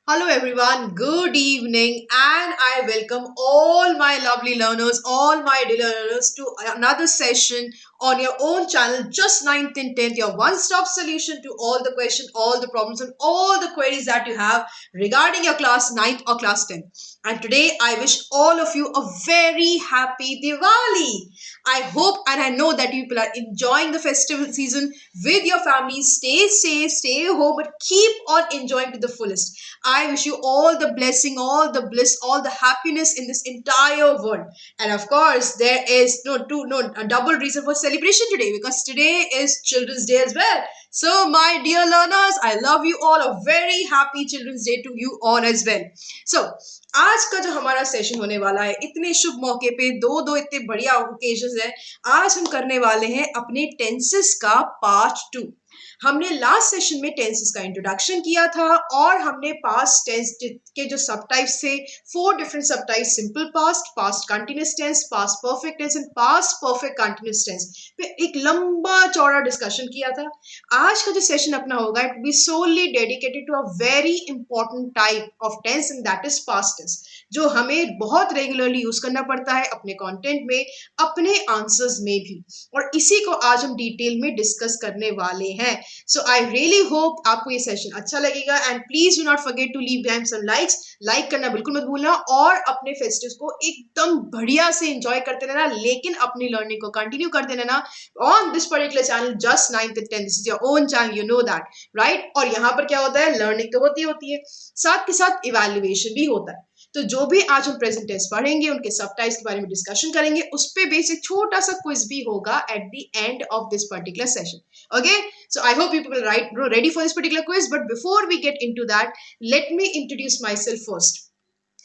Hello everyone, good evening, and I welcome all my lovely learners, all my dear learners to another session on your own channel, just ninth and 10th, your one-stop solution to all the questions, all the problems, and all the queries that you have regarding your class ninth or class 10th. And today I wish all of you a very happy Diwali. I hope and I know that you people are enjoying the festival season with your families. Stay safe, stay home, but keep on enjoying to the fullest. I wish you all the blessing, all the bliss, all the happiness in this entire world. And of course, there is a double reason for celebration today because today is Children's Day as well. So, my dear learners, I love you all. A very happy Children's Day to you all as well. So, आज का जो हमारा session होने वाला है इतने शुभ मौके पे दो दो इतने बढ़िया ओकेजन है। आज हम करने वाले हैं अपने टेंसेस का पार्ट 2। हमने लास्ट सेशन में टेंसेस का इंट्रोडक्शन किया था और हमने पास्ट टेंस के जो सब टाइप्स थे, 4 डिफरेंट सब types, simple past, past continuous tense, past perfect tense and past perfect continuous tense पे एक लंबा चौड़ा डिस्कशन किया था। आज का जो सेशन अपना होगा it be solely dedicated to a very important type of tense and that is past tense, जो हमें बहुत रेगुलरली यूज करना पड़ता है अपने कंटेंट में, अपने आंसर्स में भी, और इसी को आज हम डिटेल में डिस्कस करने वाले हैं। सो आई रियली होप आपको ये सेशन अच्छा लगेगा and please do not forget to leave behind some likes. Like करना बिल्कुल मत भूलना और अपने फेस्टिव्स को एकदम बढ़िया से एंजॉय करते रहना, लेकिन अपनी लर्निंग को कंटिन्यू करते रहना on this particular channel just 9th and 10th। This is your own channel, you know that right. और यहाँ पर क्या होता है, लर्निंग तो होती है, साथ के साथ इवैल्यूएशन भी होता है। तो जो भी आज हम प्रेजेंट टेस्ट पढ़ेंगे उनके सब टाइप्स के बारे में डिस्कशन करेंगे, उस पे बेसिक छोटा सा क्विज भी होगा at the end of this particular session. Okay, so I hope you people are ready for this particular quiz. But before we get into that, let me introduce myself first.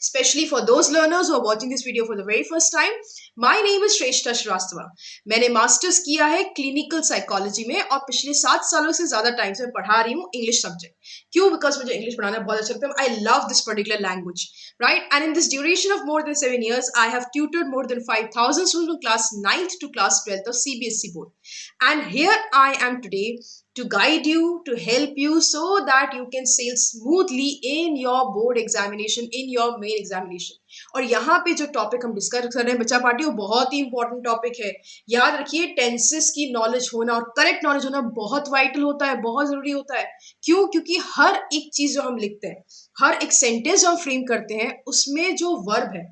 Especially for those learners who are watching this video for the very first time, my name is Shrestha Shrivastava. मैंने masters किया है clinical psychology में और पिछले 7 सालों से ज्यादा time से पढ़ा रही हूँ इंग्लिश सब्जेक्ट। क्यों? बिकॉज मुझे इंग्लिश पढ़ाना बहुत अच्छा लगता है। I love this particular language, right? And in this duration of more than 7 years, I have tutored more than 5,000 students from class 9th to class 12th of CBSE board. And here I am today to guide you, to help you so that you can sail smoothly in your board examination, in your main examination. और यहाँ पे जो topic हम discuss कर रहे हैं बच्चा party, वो बहुत ही इंपॉर्टेंट टॉपिक है। याद रखिए, टेंसेस की नॉलेज होना और करेक्ट नॉलेज होना बहुत वाइटल होता है, बहुत जरूरी होता है। क्यों? क्योंकि हर एक चीज जो हम लिखते हैं, हर एक सेंटेंस जो हम फ्रेम करते हैं, उसमें जो वर्ब है,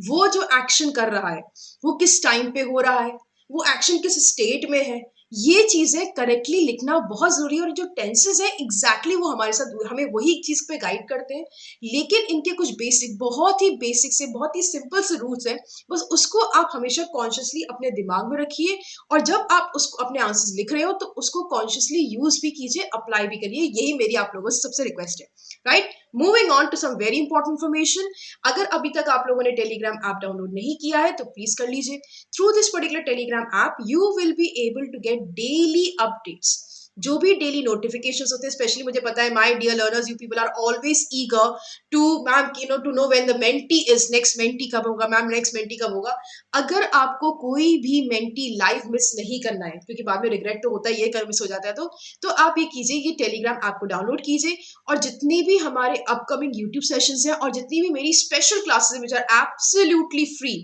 वो जो एक्शन कर रहा है, वो किस टाइम पे हो रहा है, वो एक्शन किस स्टेट में है, ये चीजें करेक्टली लिखना बहुत जरूरी है। और जो टेंसेस है एग्जैक्टली वो हमारे साथ हमें वही चीज पे गाइड करते हैं, लेकिन इनके कुछ बेसिक, बहुत ही बेसिक से बहुत ही सिंपल से रूल्स हैं। बस उसको आप हमेशा कॉन्शियसली अपने दिमाग में रखिए और जब आप उसको अपने आंसर्स लिख रहे हो तो उसको कॉन्शियसली यूज भी कीजिए, अप्लाई भी करिए। यही मेरी आप लोगों से सबसे रिक्वेस्ट है, right? Moving on to some very important information. अगर अभी तक आप लोगों ने टेलीग्राम ऐप डाउनलोड नहीं किया है तो प्लीज कर लीजिए। Through this particular Telegram app you will be able to get daily updates, जो भी डेली नोटिफिकेशंस होते हैं। स्पेशली मुझे पता है my dear learners, you people are always eager to ma'am to know when the mentee is next, mentee कब होगा ma'am, next mentee कब होगा। अगर आपको कोई भी मेंटी लाइव मिस नहीं करना है, क्योंकि बाद में रिग्रेट तो होता है ये कर मिस हो जाता है, तो आप ये कीजिए, ये टेलीग्राम ऐप को डाउनलोड कीजिए और जितनी भी हमारे अपकमिंग यूट्यूब सेशंस हैं और जितनी भी मेरी स्पेशल क्लासेस हैं विच आर एब्सोल्युटली फ्री,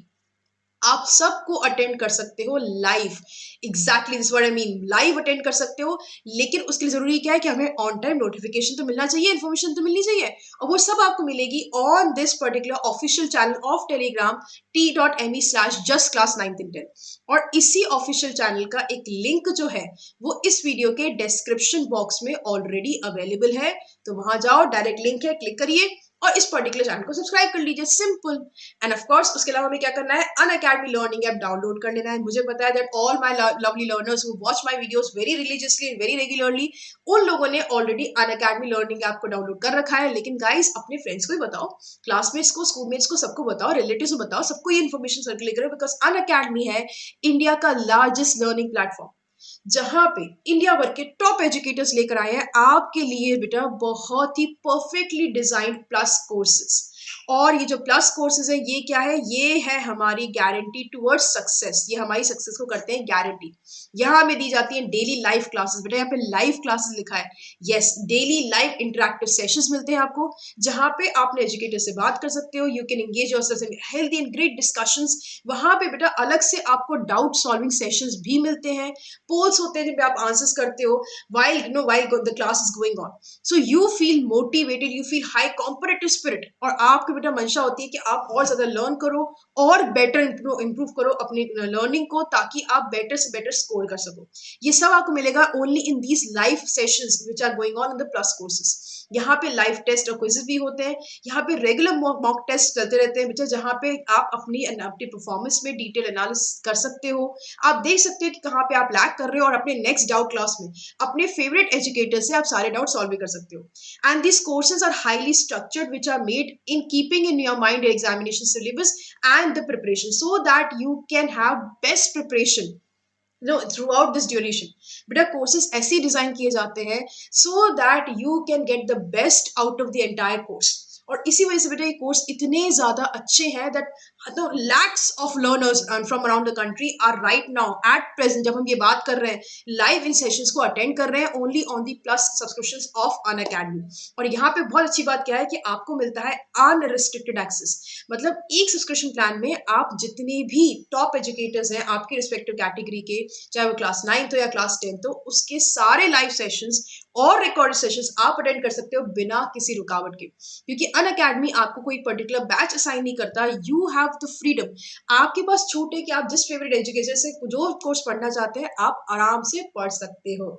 आप सबको अटेंड कर सकते हो live. Exactly this what I mean, live attend कर सकते हो। लेकिन उसके लिए जरूरी क्या है कि हमें ऑन टाइम नोटिफिकेशन तो मिलना चाहिए, इन्फॉर्मेशन तो मिलनी चाहिए, और वो सब आपको मिलेगी on this particular official channel of Telegram t.me/justclass9th and 10th। और इसी ऑफिशियल चैनल का एक लिंक जो है वो इस वीडियो के डिस्क्रिप्शन बॉक्स में ऑलरेडी अवेलेबल है, तो वहां जाओ, डायरेक्ट लिंक है, क्लिक करिए और इस पर्टिकुलर चैनल को सब्सक्राइब कर लीजिए, सिंपल। एंड ऑफ कोर्स उसके अलावा हमें क्या करना है, अनअकैडमी लर्निंग ऐप डाउनलोड कर लेना है। मुझे पता है that all my lovely learners who watch my videos very religiously and very regularly, उन लोगों ने ऑलरेडी अनअकैडमी लर्निंग ऐप को डाउनलोड कर रखा है। लेकिन गाइस, अपने फ्रेंड्स को ही बताओ, क्लासमेट्स को, स्कूलमेट्स को, सबको बताओ, रिलेटिव्स को बताओ, सबको ये इन्फॉर्मेशन सर्कुलेट करो, बिकॉज अनअकैडमी है इंडिया का लार्जेस्ट लर्निंग प्लेटफॉर्म, जहां पे इंडिया भर के टॉप एजुकेटर्स लेकर आए हैं आपके लिए बेटा बहुत ही परफेक्टली डिजाइंड प्लस कोर्सेस। और ये जो प्लस कोर्सेज है ये क्या है, ये है हमारी गारंटी टुवर्ड्स सक्सेस, ये हमारी सक्सेस को करते हैं गारंटी। यहाँ हमें दी जाती है डेली लाइव क्लासेस, बेटा यहाँ पे लाइव क्लासेस लिखा है, yes daily live interactive sessions मिलते हैं आपको, जहाँ पे आपने एजुकेटर से बात कर सकते हो, you can engage yourself in healthy and great discussions. वहाँ पे बेटा अलग से आपको डाउट सॉल्विंग सेशंस भी मिलते हैं, पोल्स होते हैं जिनपे आप आंसर्स करते हो while the class is going on, so you feel motivated, you feel high competitive spirit, और आपकी बेटा मंशा होती है कि आप और ज्यादा लर्न करो और बेटर इंप्रूव करो अपनी लर्निंग को, ताकि आप बेटर से बेटर स्कोर कर सको। ये सब आपको मिलेगा only in these live sessions which are going on in the plus courses. यहाँ पे लाइव टेस्ट और क्विज़ेस भी होते हैं, यहाँ पे रेगुलर मॉक टेस्ट चलते रहते हैं बेटा, जहाँ पे आप अपनी परफॉर्मेंस में डिटेल एनालिसिस कर सकते हो, आप देख सकते हो कि कहाँ पे आप लैग कर रहे हो, और अपने नेक्स्ट डाउट क्लास में अपने फेवरेट एजुकेटर से आप सारे डाउट सॉल्व भी कर सकते हो। And this courses are highly structured which are made in keeping in your mind examination syllabus and the preparation, so that you can have best preparation throughout this duration। बेटा courses ऐसे design किए जाते हैं so that you can get the best out of the entire course, और इसी वजह से बेटा ये कोर्स इतने ज्यादा अच्छे हैं that lakhs of learners from around the country are right now at present, जब हम ये बात कर रहे हैं, लाइव इन सेशंस को अटेंड कर रहे हैं only on the plus subscriptions of Unacademy. और यहाँ पे बहुत अच्छी बात क्या है कि आपको मिलता है अनरिस्ट्रिक्टेड एक्सेस, मतलब एक सब्सक्रिप्शन प्लान में आप जितने भी टॉप एजुकेटर्स हैं आपके रिस्पेक्टिव कैटेगरी के, चाहे वो क्लास 9th हो या क्लास 10th हो, उसके सारे लाइव सेशंस और रिकॉर्डेड सेशंस आप अटेंड कर सकते हो बिना किसी रुकावट के, क्योंकि अनअकैडमी आपको कोई पर्टिकुलर बैच असाइन नहीं करता। यू हैव द फ्रीडम, आपके पास छूट है कि आप जिस फेवरेट एजुकेटर से जो कोर्स पढ़ना चाहते हैं आप आराम से पढ़ सकते हो।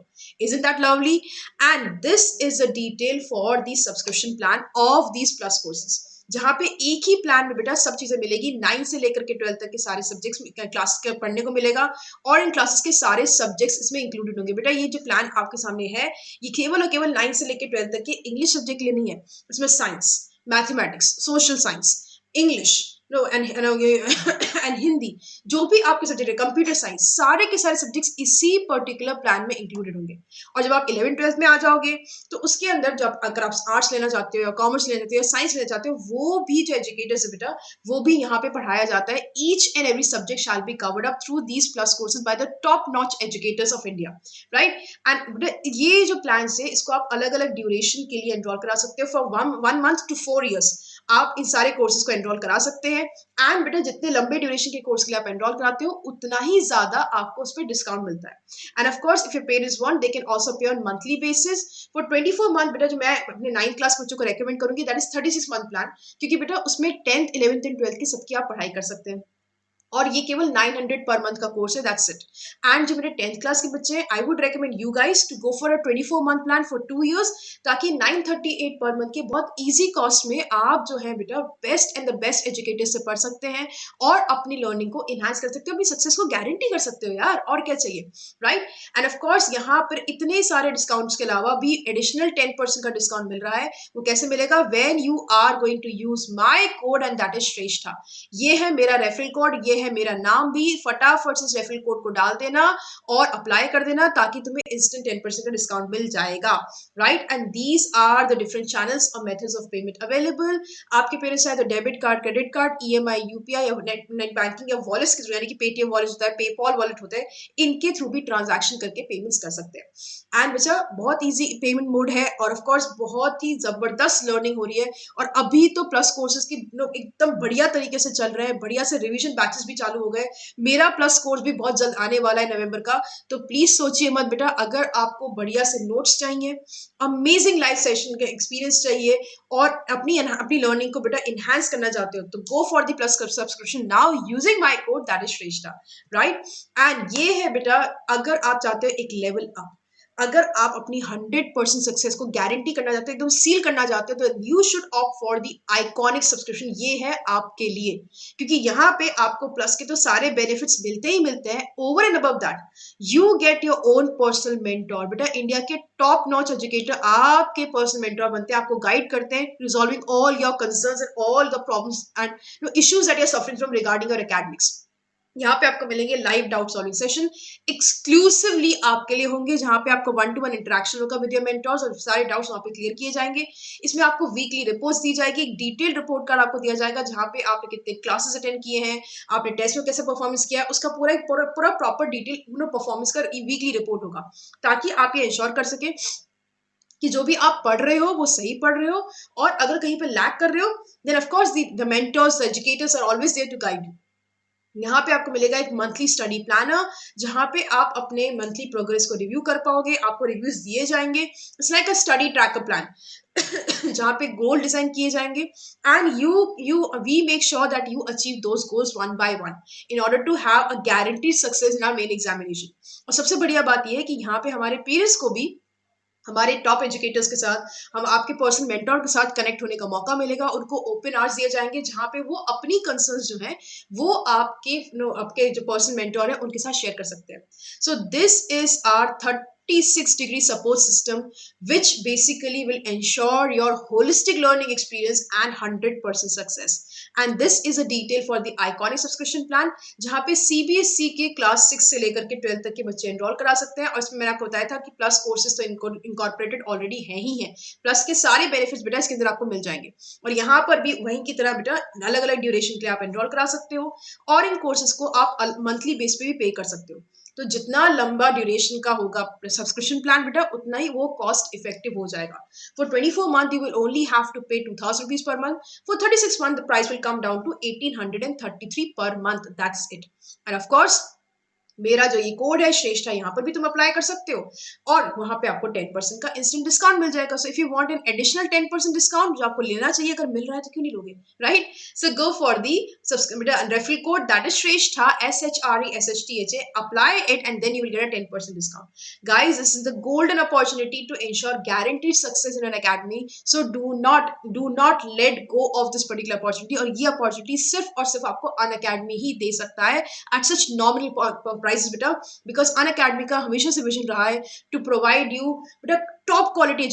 Isn't that lovely? And this is a detail for the subscription plan of these plus courses, जहाँ पे एक ही प्लान में बेटा सब चीजें मिलेगी, 9 से लेकर के 12 तक के सारे सब्जेक्ट्स क्लास के पढ़ने को मिलेगा, और इन क्लासेस के सारे सब्जेक्ट्स इसमें इंक्लूडेड होंगे। बेटा ये जो प्लान आपके सामने है ये केवल और केवल 9 से लेकर 12 तक के इंग्लिश सब्जेक्ट के लिए नहीं है, इसमें science, mathematics, social science, English and Hindi, जो भी आपके सब्जेक्ट है, कंप्यूटर साइंस, सारे के सारे सब्जेक्ट्स इसी पर्टिकुलर प्लान में इंक्लूडेड होंगे। और जब आप 11th-12th में आ जाओगे तो उसके अंदर जब अगर आप आर्ट्स लेना चाहते हो या कॉमर्स लेना चाहते हो या साइंस लेना चाहते हो, वो भी जो एजुकेटर्स है बेटा वो भी यहाँ पे पढ़ाया जाता है। Each and every subject shall be covered up through these plus courses by the top notch educators of India, right. And ये जो प्लान है इसको आप अलग अलग ड्यूरेशन के लिए एनरोल करा सकते हो, फॉर 1 month to 4 years आप इन सारे कोर्सेज को एनरोल करा सकते हैं। एंड बेटा जितने लंबे ड्यूरेशन के कोर्स के लिए आप एनरोल कराते हो उतना ही ज्यादा आपको उस पर डिस्काउंट मिलता है। And of course if your parents want they can also pay on monthly basis for 24 month. बेटा जो मैं अपने 9th क्लास बच्चों को रेकमेंड करूंगी दैट इज 36 मंथ प्लान, क्योंकि बेटा उसमें 10th 11th एंड 12th की सबकी आप पढ़ाई कर सकते हैं, और ये केवल 900 पर मंथ का कोर्स है, दैट्स इट। एंड जो मेरे 10th क्लास के बच्चे हैं, I would recommend you guys to go for a 24 month plan for 2 years, ताकि 938 पर मंथ के बहुत इजी कॉस्ट में आप जो है बेटा best and the best educator से पढ़ सकते हैं और अपनी लर्निंग को इनहांस कर सकते हो, अपनी सक्सेस को गारंटी कर सकते हो यार, और क्या चाहिए, राइट। एंड ऑफ कोर्स यहाँ पर इतने सारे डिस्काउंट्स के अलावा भी एडिशनल 10% का डिस्काउंट मिल रहा है। वो कैसे मिलेगा? When you are going to use my code and that is Shreshtha. ये है मेरा रेफरल कोड, ये है मेरा नाम भी, फटाफट से इस रेफरल कोड को डाल देना और अप्लाई कर देना ताकि तुम्हें इंस्टेंट 10% का डिस्काउंट मिल जाएगा, right. And these are the different channels और मेथड्स ऑफ पेमेंट अवेलेबल। आपके पेरेंट्स चाहे तो debit card, credit card, EMI, UPI या नेट बैंकिंग या वॉलेट्स के थ्रू, यानी कि पेटीएम वॉलेट होता है, पेपॉल वॉलेट होता है, इनके थ्रू भी ट्रांजैक्शन करके पेमेंट्स कर सकते हैं। एंड बच्चा बहुत इजी पेमेंट मोड है, और ऑफ कोर्स बहुत ही जबरदस्त लर्निंग हो रही है। और अभी तो प्लस कोर्सेज की एकदम बढ़िया तरीके से चल रहे हैं, बढ़िया से रिवीजन बैचेस भी चालू हो गए। मेरा प्लस कोर्स भी बहुत जल्द आने वाला है नवंबर का, तो प्लीज सोचिए मत बेटा, अगर आपको बढ़िया से नोट्स चाहिए, अमेजिंग लाइव सेशन का एक्सपीरियंस चाहिए और अपनी लर्निंग को बेटा इनहांस करना चाहते हो, तो go for the plus subscription now using my code that is Shreshtha, right. And ये है बेटा अगर आप चाहते हो एक लेवल अप, अगर आप अपनी 100% सक्सेस को गारंटी करना चाहते हो, एकदम सील करना चाहते हो, तो you should opt for the iconic subscription. ये है आपके लिए, क्योंकि यहाँ पे आपको प्लस के तो सारे बेनिफिट्स मिलते ही मिलते हैं। Over and above that you get your own personal mentor. बेटा इंडिया के टॉप नॉच एजुकेटर आपके पर्सनल मेंटोर बनते हैं, आपको गाइड करते हैं, resolving all your concerns and all the problems and issues that you are suffering from regarding your academics. यहाँ पे आपको मिलेंगे live doubt solving session, exclusively आपके लिए होंगे, जहाँ पे आपको 1-to-1 इंटरेक्शन होगा विद योर मेंटर्स और सारे डाउट्स वहाँ पे क्लियर किए जाएंगे। इसमें आपको वीकली रिपोर्ट्स दी जाएगी, एक डिटेल्ड रिपोर्ट कार्ड आपको दिया जाएगा, जहाँ पे आपने कितने क्लासेस अटेंड किए हैं, आपने टेस्ट में कैसे परफॉर्मेंस किया है, उसका पूरा प्रॉपर डिटेल परफॉर्मेंस का वीकली रिपोर्ट होगा, ताकि आप ये इंश्योर कर सके कि जो भी आप पढ़ रहे हो वो सही पढ़ रहे हो, और अगर कहीं पे लैक कर रहे हो, then of course the mentors, educators are always there to guide you. यहाँ पे आपको मिलेगा एक मंथली स्टडी प्लानर, जहाँ पे आप अपने मंथली प्रोग्रेस को रिव्यू कर पाओगे, आपको रिव्यूज दिए जाएंगे। It's like a study tracker plan जहाँ पे गोल डिजाइन किए जाएंगे, and you we make sure that you achieve those goals one by one in order to have a guaranteed success in our main examination. और सबसे बढ़िया बात यह है कि यहाँ पे हमारे पेरेंट्स को भी हमारे टॉप एजुकेटर्स के साथ, हम आपके पर्सनल मेंटर के साथ कनेक्ट होने का मौका मिलेगा। उनको ओपन आवर्स दिए जाएंगे, जहाँ पे वो अपनी कंसर्न्स जो है वो आपके जो पर्सनल मेंटर है उनके साथ शेयर कर सकते हैं। So this is our 36-degree support system, which basically will ensure your holistic learning experience and 100% success. And this is a detail for the iconic subscription plan, जहाँ पे CBSE के class 6 से लेकर के 12 तक के बच्चे एनरोल करा सकते हैं। और इसमें मैंने आपको बताया था कि प्लस कोर्सेज तो इनकॉर्पोरेटेड ऑलरेडी है ही है, प्लस के सारे बेनिफिट्स बेटा इसके अंदर आपको मिल जाएंगे। और यहाँ पर भी वहीं की तरह बेटा अलग अलग ड्यूरेशन के लिए आप एनरोल करा सकते हो, और इन कोर्सेज को आप मंथली बेस पे भी पे कर सकते हो। तो जितना लंबा ड्यूरेशन का होगा सब्सक्रिप्शन प्लान बेटा, उतना ही वो कॉस्ट इफेक्टिव हो जाएगा। For 24 month you will only have to pay 2,000 rupees per month. For 36 month the price will come down to 1,833 per month. That's it. And of course मेरा जो ये कोड है श्रेष्ठा, यहाँ पर भी तुम अप्लाई कर सकते हो, और वहां पे आपको 10% का इंस्टेंट डिस्काउंट मिल जाएगा। So if you want an additional 10% discount, जो आपको लेना चाहिए, अगर मिल रहा है तो क्यों नहीं लोगे, right? So go for the referral code that is Shreshtha, SHRESHTHA, apply it and then you will get a 10% discount. Guys, this is the golden opportunity to ensure guaranteed success in an academy. So do not let go of this particular opportunity. और ये opportunity सिर्फ और सिर्फ आपको अन academy ही दे सकता है at such nominal prices बेटा, because on academy का हमेशा से विजन रहा है टू प्रोवाइड यू बेटा top quality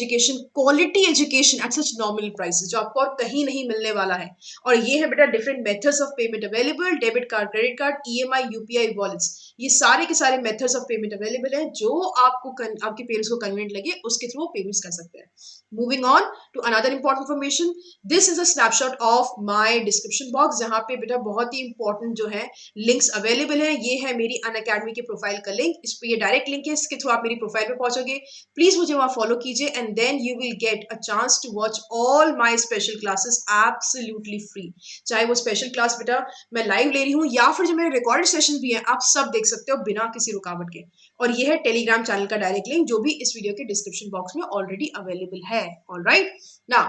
education at such nominal prices, जो आपको और कहीं नहीं मिलने वाला है। और ये है बेटा different methods of payment available, debit card, credit card, EMI, UPI, wallets, ये सारे के सारे मेथड्स ऑफ पेमेंट अवेलेबल है, जो आपको आपके पेरेंट्स को कन्वीनियंट लगे उसके थ्रू पेमेंट्स कर सकते हैं। Moving on to another important information, this is a snapshot of my description box, जहां पे बेटा बहुत ही इंपॉर्टेंट जो है लिंक्स अवेलेबल है। ये है मेरी अन अकेडमी के प्रोफाइल का लिंक, इस पे ये डायरेक्ट लिंक है, इसके थ्रू आप मेरी प्रोफाइल पे पहुंचोगे। प्लीज मुझे वहां फॉलो कीजिए, and then you will get a chance to watch all my special classes absolutely free. चाहे वो स्पेशल क्लास बेटा मैं लाइव ले रही हूँ, या फिर जो मेरे रिकॉर्डेड सेशन भी हैं, आप सब देख सकते हो बिना किसी रुकावट के। और ये है टेलीग्राम चैनल का डायरेक्ट लिंक, जो भी इस वीडियो के डिस्क्रिप्शन बॉक्स में ऑलरेडी अवेलेबल है। Alright, now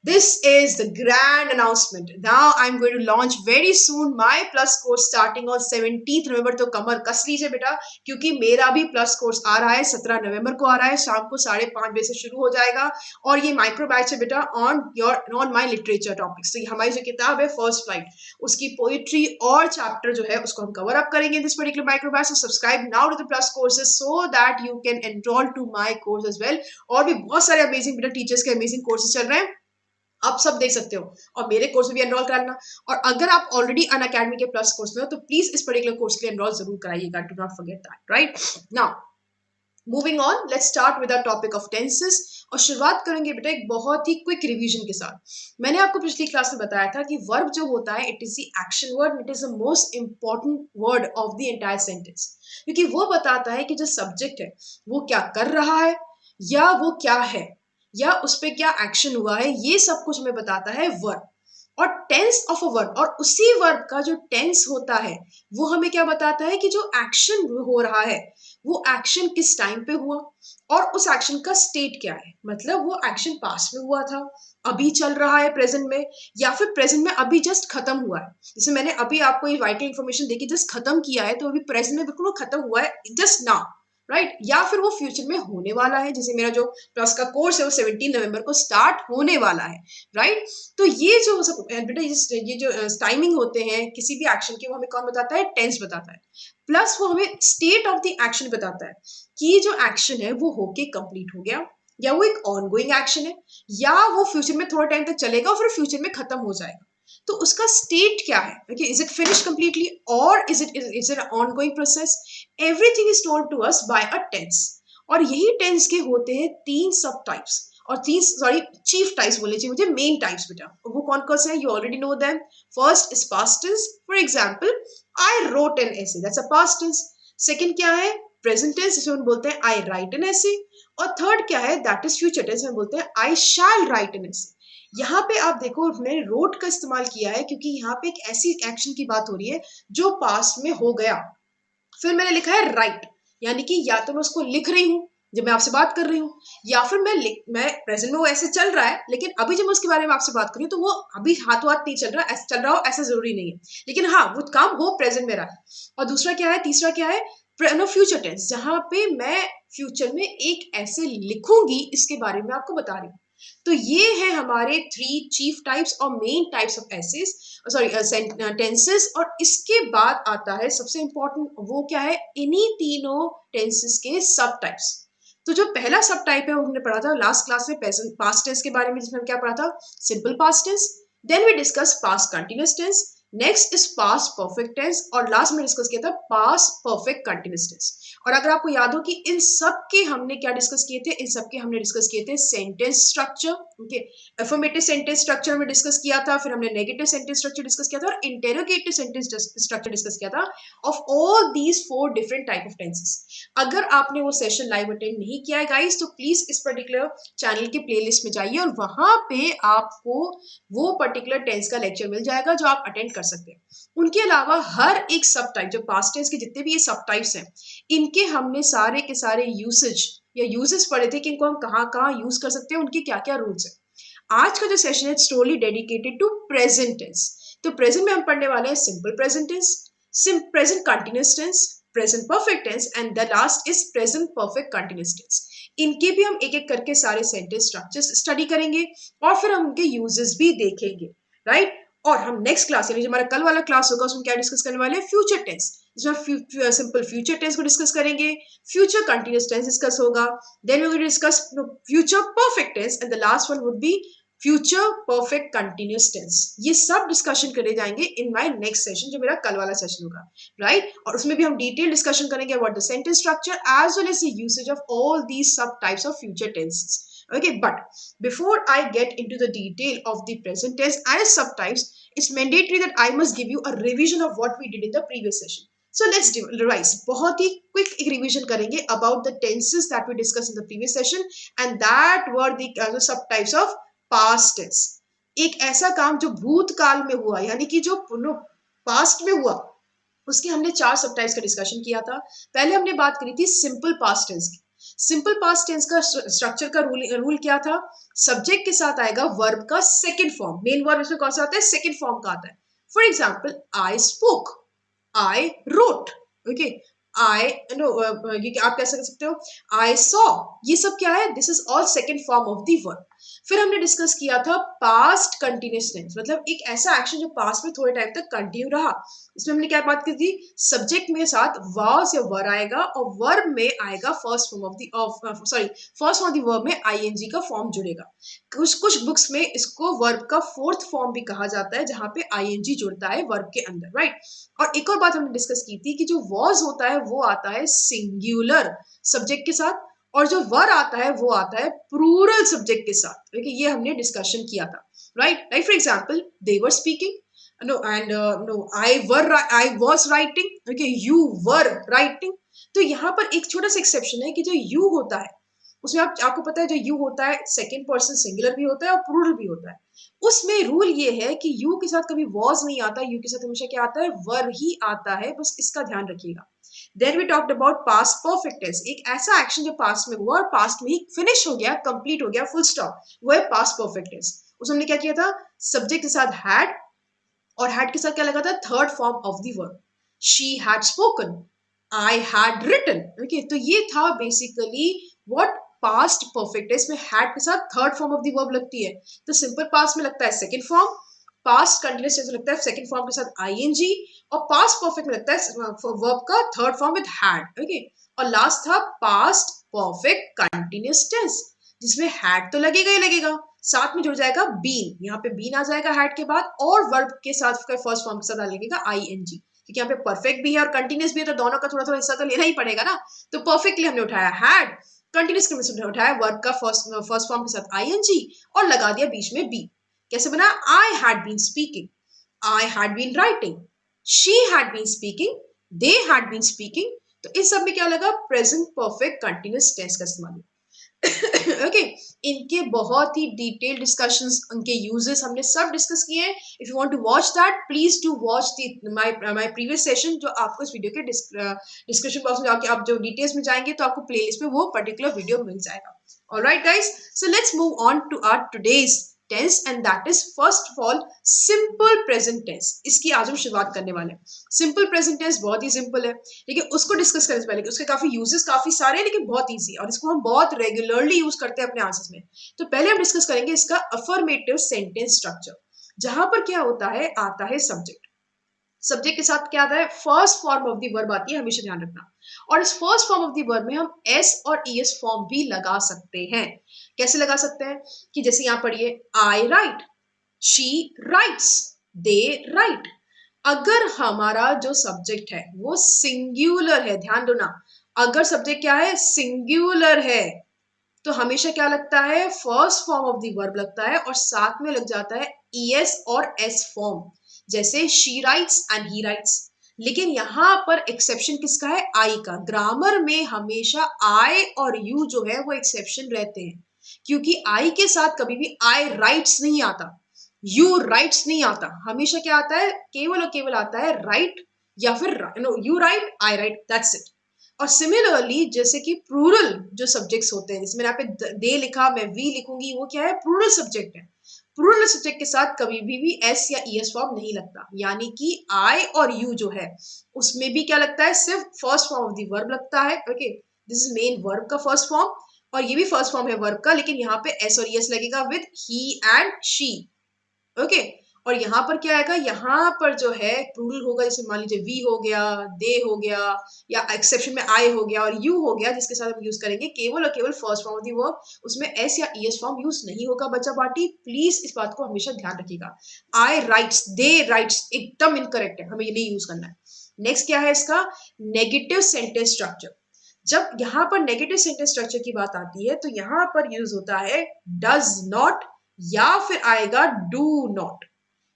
this is the grand announcement. Now I'm going to launch very soon my plus course starting on 17th November. तो कमर कस लीजिए बेटा, क्योंकि मेरा भी प्लस कोर्स आ रहा है, 17 नवंबर को आ रहा है, शाम को 5:30 बजे से शुरू हो जाएगा। और ये माइक्रो बैच है बेटा ऑन माई लिटरेचर टॉपिक्स। तो ये हमारी जो किताब है फर्स्ट फ्लाइट, उसकी पोइट्री और चैप्टर जो है उसको हम कवर अप करेंगे this particular micro batch. So subscribe now to the plus courses so that you can enroll to my course as well. और भी बहुत सारे अमेजिंग बेटा टीचर्स के अमेजिंग कोर्सेज चल रहे हैं, आप सब देख सकते हो, और मेरे कोर्स में भी एनरोल कराना। और अगर आप ऑलरेडी अन अकेडमी के प्लस कोर्स में हो, तो प्लीज इस पर्टिकुलर कोर्स के लिए एनरोल जरूर कराइएगा, do not forget that, right? Now moving on, let's start with the topic of tenses. और शुरुआत करेंगे बेटा एक बहुत ही क्विक रिवीजन के साथ। मैंने आपको पिछली क्लास में बताया था कि वर्ब जो होता है, it is the action word, it is the most important word of the entire sentence, क्योंकि वो बताता है कि जो सब्जेक्ट है वो क्या कर रहा है, या वो क्या है, या उस पर क्या एक्शन हुआ है, ये सब कुछ हमें बताता है वर्ब। और टेंस ऑफ अ वर्ब, और उसी वर्ब का जो टेंस होता है वो हमें क्या बताता है कि जो एक्शन हो रहा है वो एक्शन किस टाइम पे हुआ, और उस एक्शन का स्टेट क्या है, मतलब वो एक्शन पास्ट में हुआ था, अभी चल रहा है प्रेजेंट में, या फिर प्रेजेंट में अभी जस्ट खत्म हुआ है। जैसे मैंने अभी आपको ये वाइटल इन्फॉर्मेशन देखी, जस्ट खत्म किया है, तो अभी प्रेजेंट में बिल्कुल खत्म हुआ है जस्ट नाउ, राइट? या फिर वो फ्यूचर में होने वाला है, जैसे मेरा जो प्लस का कोर्स है वो 17 नवंबर को स्टार्ट होने वाला है, राइट? तो ये जो बेटा ये जो टाइमिंग होते हैं किसी भी एक्शन के, वो हमें कौन बताता है? टेंस बताता है। प्लस वो हमें स्टेट ऑफ द एक्शन बताता है कि जो एक्शन है वो होके कंप्लीट हो गया, या वो एक ऑनगोइंग एक्शन है, या वो फ्यूचर में थोड़ा टाइम तक चलेगा और फिर फ्यूचर में खत्म हो जाएगा। तो उसका स्टेट क्या है, okay, is it finish completely और is it ongoing process, everything is told to us by a tense. और यही टेंस के होते हैं तीन सब टाइप्स, और तीन सॉरी चीफ टाइप्स बोले चाहिए मुझे, मेन टाइप्स बेटा, वो कौन कौन से हैं, you already know them. First is past tense, for example I wrote an essay, that's a past tense. Second क्या है, प्रेजेंट टेंस, जिसमें हम बोलते हैं आई राइट एन एसे। और थर्ड क्या है, दैट इज फ्यूचर टेंस, में बोलते हैं आई शैल राइट एन एसे। यहाँ पे आप देखो मैंने रोट का इस्तेमाल किया है क्योंकि यहाँ पे एक ऐसी एक्शन की बात हो रही है जो पास्ट में हो गया। फिर मैंने लिखा है राइट, यानी कि या तो मैं उसको लिख रही हूँ जब मैं आपसे बात कर रही हूँ, या फिर मैं प्रेजेंट में वो ऐसे चल रहा है, लेकिन अभी जब मैं उसके बारे में आपसे बात कर रही हूँ तो वो अभी हाथों हाथ नहीं चल रहा, ऐसा चल रहा हो ऐसा जरूरी नहीं है, लेकिन हाँ वो काम हो प्रेजेंट में रहा है। और दूसरा क्या है, तीसरा क्या है, फ्यूचर टेंस, जहां पे मैं फ्यूचर में एक ऐसे लिखूंगी, इसके बारे में आपको बता रही हूँ। तो ये है हमारे थ्री चीफ टाइप्स और main types of essays, sorry tenses. और इसके बाद आता है सबसे इंपॉर्टेंट, वो क्या है, इन्हीं तीनों टेंसेस के सब टाइप्स। तो जो पहला सब टाइप है वो हमने पढ़ा था लास्ट क्लास में, पास्ट टेंस के बारे में, जिसमें हम क्या पढ़ा था, simple past tense. Then we discuss past continuous tense, next is past perfect tense, और लास्ट में डिस्कस किया था पास्ट परफेक्ट कंटिन्यूअस टेंस। और अगर आपको याद हो कि इन सब के हमने क्या डिस्कस किए थे, इन सब के हमने डिस्कस किए थे sentence structure, okay, affirmative sentence structure में डिस्कस किया था, फिर हमने नेगेटिव सेंटेंस स्ट्रक्चर डिस्कस किया था, और इंटेरोगेटिव सेंटेंस स्ट्रक्चर डिस्कस किया था of all these four different type of tenses. अगर आपने वो सेशन लाइव अटेंड नहीं किया है गाइस, तो प्लीज इस पर्टिकुलर चैनल के प्लेलिस्ट में जाइए और वहां पे आपको वो पर्टिकुलर टेंस का लेक्चर मिल जाएगा जो आप अटेंड कर सकते हैं। उनके अलावा हर एक सब टाइप, जो पास्ट टेंस के जितने भी ये सब टाइप्स हैं, इनके हमने सारे के सारे यूसेज या यूजेस पढ़े थे कि इनको हम कहाँ कहाँ यूज कर सकते हैं, उनके क्या क्या रूल्स हैं। आज का जो सेशन है solely dedicated to present tense. तो प्रेजेंट में हम पढ़ने वाले हैं simple present tense, present continuous tense, present perfect tense, and the last is present perfect continuous tense. इनके भी हम एक एक करके सारे सेंटेंस स्ट्रक्चर्स स्टडी करेंगे और फिर हम उनके यूजेस भी देखेंगे, राइट। और हम नेक्स्ट क्लास यानी जो हमारा कल वाला क्लास होगा उसमें क्या डिस्कस करने वाले हैं, फ्यूचर टेंस, जिसमें सिंपल फ्यूचर टेंस को डिस्कस करेंगे, फ्यूचर कंटिन्यूअस टेंस डिस्कस होगा, then we will discuss future perfect tense, and the last one would be future perfect continuous tense. ये सब डिस्कशन करे जाएंगे इन माय नेक्स्ट सेशन, जो मेरा कल वाला सेशन होगा, राइट। और उसमें भी हम डिटेल डिस्कशन करेंगे about the sentence structure as well as the usage of all these सब types of future tenses. Okay, but before I get into the detail of the present tense and its subtypes, it's mandatory that I must give you a revision of what we did in the previous session. So let's revise. बहुत ही quick एक revision करेंगे about the tenses that we discussed in the previous session, and that were the subtypes of past tense. एक ऐसा काम जो भूतकाल में हुआ, यानी कि जो पास्ट में हुआ, उसके हमने चार सबटाइप्स का डिस्कशन किया था। पहले हमने बात करी थी सिंपल पास्ट टेंस की। सिंपल पास्ट टेंस का स्ट्रक्चर का रूल क्या था, सब्जेक्ट के साथ आएगा वर्ब का सेकंड फॉर्म, मेन वर्ब इसमें कौन सा आता है, सेकंड फॉर्म का आता है। For example I spoke, I wrote, okay, I know, आप कैसे कर सकते हो, आई सॉ, ये सब क्या है, this is all second form of the verb. फिर हमने डिस्कस किया था पास्ट कंटिन्यूअस टेंस, मतलब एक ऐसा एक्शन जो पास्ट में थोड़े टाइम तक कंटिन्यू रहा। इसमें हमने क्या बात की थी, सब्जेक्ट में साथ वाज या वर आएगा और वर्ब में आएगा first form of the verb में आईएनजी का फॉर्म जुड़ेगा। कुछ कुछ बुक्स में इसको वर्ब का फोर्थ फॉर्म भी कहा जाता है, जहां पे आईएनजी जुड़ता है वर्ब के अंदर, राइट। और एक और बात हमने डिस्कस की थी कि जो वॉज होता है वो आता है सिंगुलर सब्जेक्ट के साथ, और जो वर आता है वो आता है प्लूरल सब्जेक्ट के साथ, ओके, ये हमने डिस्कशन किया था, right. Like for example they were speaking, no and no I was writing, okay, you were writing। तो यहाँ पर एक छोटा सा एक्सेप्शन है कि जो you होता है उसमें आपको पता है जो you होता है सेकंड पर्सन सिंगुलर भी होता है और प्लूरल भी होता है। उसमें रूल ये है कि you के साथ कभी was नहीं आता, you के साथ हमेशा क्या आता है, were ही आता है, बस इसका ध्यान रखिएगा। Then we talked about past perfect tense, एक ऐसा एक्शन जो पास्ट में हुआ और पास्ट में ही फिनिश हो गया, कंप्लीट हो गया, फुल स्टॉप, वो है पास्ट परफेक्ट टेंस। उसमें हमने क्या किया था, सब्जेक्ट के साथ had, और हैड के साथ क्या लगा था, third form of the verb, she had spoken, I had written, okay. तो ये था बेसिकली व्हाट पास्ट परफेक्ट है, इसमें हैड के साथ third form of the verb लगती है। तो सिंपल पास्ट में लगता है second form, past continuous tense में लगता है सेकंड फॉर्म के साथ आईएनजी, और पास्ट परफेक्ट में लगता है वर्ब का third form with had, okay. और लास्ट था पास्ट परफेक्ट कंटिन्यूअस टेंस, जिसमें हैड तो लगेगा ही लगेगा, साथ में जुड़ जाएगा बीन, यहाँ पे बीन आ जाएगा हैड के बाद, और वर्ब के साथ फर्स्ट फॉर्म के साथ आ लगेगा आईएनजी, क्योंकि यहाँ पे परफेक्ट भी है और कंटिन्यूस भी है, तो दोनों का थोड़ा थोड़ा हिस्सा तो लेना ही पड़ेगा ना। तो परफेक्टली हमने उठाया हैड, कंटिन्यूस के में उठाया वर्ब का फर्स्ट फॉर्म के साथ आईएनजी और लगा दिया बीच में बी। कैसे बना? I had been speaking, I had been writing, she had been speaking, they had been speaking. तो इस सब में क्या लगा? प्रेजेंट परफेक्ट कंटिन्यूस टेंस का इस्तेमाल। ओके, इनके बहुत ही डिटेल डिस्कशंस, उनके यूजेस हमने सब डिस्कस किए हैं। If you want to watch that, please to watch my previous session, जो आपको इस वीडियो के डिस्क्रिप्शन बॉक्स में जाके आप जो डिटेल्स में जाएंगे तो आपको प्लेलिस्ट में वो पर्टिकुलर वीडियो मिल जाएगा। Alright guys, so let's move on to our today's tense, and that is first of all simple present tense. इसकी आज हम शुरुआत करने वाले हैं। सिंपल प्रेजेंट टेंस बहुत ही सिंपल है, लेकिन उसको डिस्कस करने से पहले उसके काफी यूजेस काफी सारे हैं, लेकिन बहुत इजी है और इसको हम बहुत रेगुलरली यूज करते हैं अपने आंसर्स में। तो पहले हम डिस्कस करेंगे इसका अफर्मेटिव सेंटेंस स्ट्रक्चर, जहां पर क्या होता है, आता है सब्जेक्ट। सब्जेक्ट के साथ क्या आता है? First form of the verb आती है, हमेशा ध्यान रखना। और इस first form of the verb में हम एस और ईएस फॉर्म भी लगा सकते हैं। कैसे लगा सकते हैं? कि जैसे यहां पढ़िए, I write, she writes, they write. अगर हमारा जो सब्जेक्ट है वो सिंगुलर है, ध्यान दो ना, अगर सब्जेक्ट क्या है? सिंगुलर है, तो हमेशा क्या लगता है? First form of the verb लगता है और साथ में लग जाता है ईएस और एस फॉर्म, जैसे she writes and he rights. लेकिन यहां पर एक्सेप्शन किसका है? आई का। ग्रामर में हमेशा आई और यू जो है वो एक्सेप्शन रहते हैं, क्योंकि आई के साथ कभी भी आई राइट्स नहीं आता, यू राइट्स नहीं आता। हमेशा क्या आता है? केवल और केवल आता है राइट, या फिर you right, I right, that's it. और सिमिलरली जैसे कि प्लूरल जो सब्जेक्ट्स होते हैं, जैसे मैंने यहाँ पे दे लिखा, मैं वी लिखूंगी, वो क्या है? प्लूरल सब्जेक्ट है। प्लूरल सब्जेक्ट के साथ कभी भी एस या ईएस फॉर्म नहीं लगता, यानी कि आई और यू जो है उसमें भी क्या लगता है? सिर्फ first form of the verb लगता है। Okay, this is main verb का फर्स्ट फॉर्म, और ये भी फर्स्ट फॉर्म है वर्ब का, लेकिन यहाँ पे एस और ईएस लगेगा with he and she. Okay, और यहाँ पर क्या आएगा? यहाँ पर जो है प्लूरल होगा, जैसे मान लीजिए वी हो गया, दे हो गया, या एक्सेप्शन में आई हो गया और यू हो गया, जिसके साथ हम यूज करेंगे केवल और केवल first form of the verb. उसमें एस या ईएस फॉर्म यूज नहीं होगा बच्चा पार्टी, प्लीज इस बात को हमेशा ध्यान रखिएगा। आई राइट्स, दे राइट्स एकदम इनकरेक्ट है, हमें ये नहीं यूज करना है। नेक्स्ट क्या है इसका? Negative sentence structure. जब यहाँ पर नेगेटिव सेंटेंस स्ट्रक्चर की बात आती है तो यहाँ पर यूज होता है डज नॉट, या फिर आएगा डू नॉट।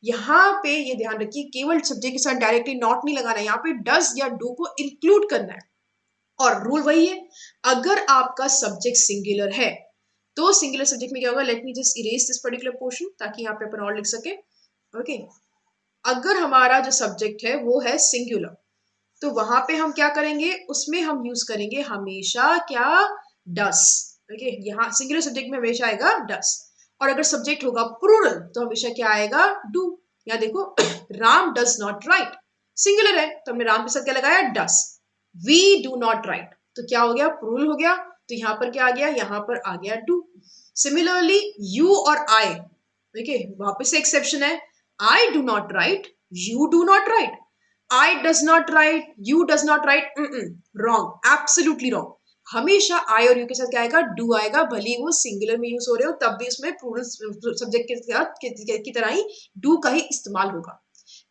यहाँ पे ये ध्यान रखिए, केवल सब्जेक्ट के साथ डायरेक्टली नॉट नहीं लगाना है, यहाँ पे डज या डू को इंक्लूड करना है। और रूल वही है, अगर आपका सब्जेक्ट सिंगुलर है तो सिंगुलर सब्जेक्ट में क्या होगा? Let me just erase this particular portion ताकि यहाँ पे अपन और लिख सके। ओके, अगर हमारा जो सब्जेक्ट है वो है सिंगुलर, तो वहां पे हम क्या करेंगे? उसमें हम यूज करेंगे हमेशा क्या? डस। ओके, यहाँ सिंगुलर सब्जेक्ट में हमेशा आएगा डस। और अगर सब्जेक्ट होगा प्लूरल तो हमेशा क्या आएगा? डू। यहाँ देखो, Ram does not right, singular है तो हमने राम के साथ क्या लगाया? डस। वी डू नॉट राइट, तो क्या हो गया? प्लूरल हो गया, तो यहाँ पर क्या आ गया? यहाँ पर आ गया डू। सिमिलरली यू और आई, देखिए वापस से एक्सेप्शन है, I do not right, you do not right, I does not write, you does not write, wrong, absolutely wrong। हमेशा I और you के साथ क्या आएगा? do आएगा, भले वो सिंगुलर में यूज हो रहे हो तब भी उसमें प्लूरल सब्जेक्ट के साथ की तरह ही do का ही इस्तेमाल होगा।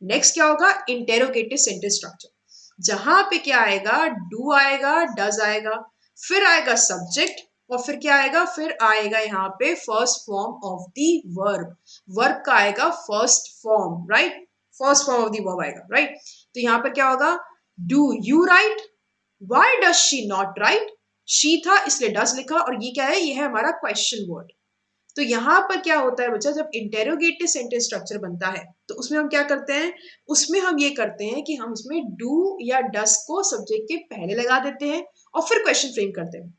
नेक्स्ट क्या होगा? इंटेरोगेटिव सेंटेंस स्ट्रक्चर, जहां पे क्या आएगा? do आएगा, does आएगा, फिर आएगा सब्जेक्ट, और फिर क्या आएगा? फिर आएगा यहाँ पे first form of the verb. Verb का आएगा first form, right? First form of the verb आएगा, राइट? तो यहाँ पर क्या होगा? Do you right, why does she not right, she था इसलिए डज लिखा, और ये क्या है? ये है हमारा क्वेश्चन वर्ड। तो यहाँ पर क्या होता है बच्चा? जब इंटेरोगेटिव सेंटेंस स्ट्रक्चर बनता है तो उसमें हम क्या करते हैं? उसमें हम ये करते हैं कि हम उसमें डू या डस को सब्जेक्ट के पहले लगा देते हैं और फिर क्वेश्चन फ्रेम करते हैं।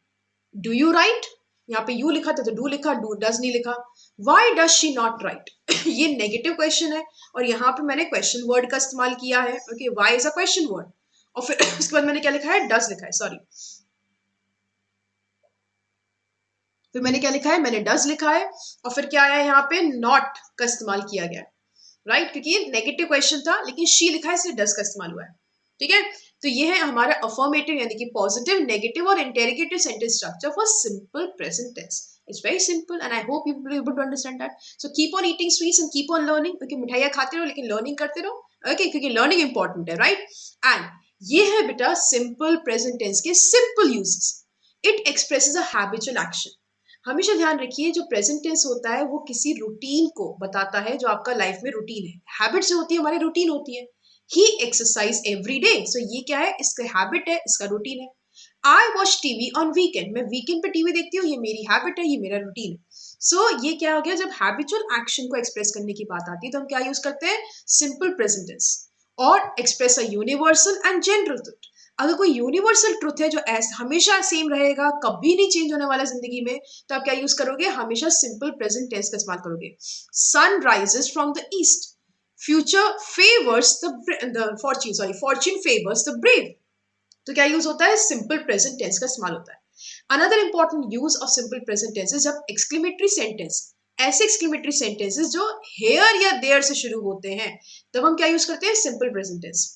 डू यू राइट, यहाँ पे यू लिखा था तो डू लिखा, डू डज नहीं लिखा। Why does she not right, ये नेगेटिव क्वेश्चन है और यहाँ पे मैंने क्वेश्चन वर्ड का इस्तेमाल किया है। Okay, why is a question word, और फिर उसके बाद मैंने क्या लिखा है? डज लिखा है, सॉरी, फिर मैंने क्या लिखा है? मैंने डज लिखा है, और फिर क्या आया? यहाँ पे नॉट का इस्तेमाल किया गया, राइट? क्योंकि ये नेगेटिव क्वेश्चन था, लेकिन शी लिखा है इसलिए डज का इस्तेमाल हुआ है। ठीक है, तो ये है हमारा अफर्मेटिव यानी कि पॉजिटिव, नेगेटिव और interrogative sentence structure for simple present tense. It's very simple and I hope you will be able to understand that. So keep on eating sweets and keep on learning. क्योंकि मिठाइयाँ खाते रहो लेकिन learning करते रहो. Okay, क्योंकि learning important है, right? And ये है बेटा सिंपल प्रेजेंट टेंस के simple uses. It expresses a habitual action. हमेशा ध्यान रखिए जो प्रेजेंट टेंस होता है वो किसी रूटीन को बताता है जो आपका लाइफ में रूटीन है. हैबिट जो होती है हमारी रूटीन होती है. ही एक्सरसाइज एवरी डे. सो ये क्या है? इसका हैबिट है, इसका रूटीन है. I watch TV on weekend. मैं वीकेंड पे टीवी देखती हूँ, ये मेरी हैबिट है, ये मेरा रूटीन है. सो ये क्या हो गया? जब हैबिचुअल एक्शन को एक्सप्रेस करने की बात आती है तो हम क्या यूज करते हैं? Simple present tense. और express a universal and general truth. अगर कोई यूनिवर्सल ट्रुथ है जो ऐसा हमेशा सेम रहेगा, कभी नहीं चेंज होने वाला जिंदगी में, तो आप क्या यूज करोगे? हमेशा सिंपल प्रेजेंट टेंस का इस्तेमाल करोगे. Sun rises from the east. Future favours the fortune, sorry, fortune favours the brave. तो क्या यूज होता है? सिंपल प्रेजेंट टेंस का इस्तेमाल होता है. Another important use of simple present tense है जब एक्सक्लेमेटरी सेंटेंस, ऐसे एक्सक्लेमेटरी सेंटेंसेस जो हेयर या देयर से शुरू होते हैं, तब हम क्या यूज करते हैं? Simple present tense.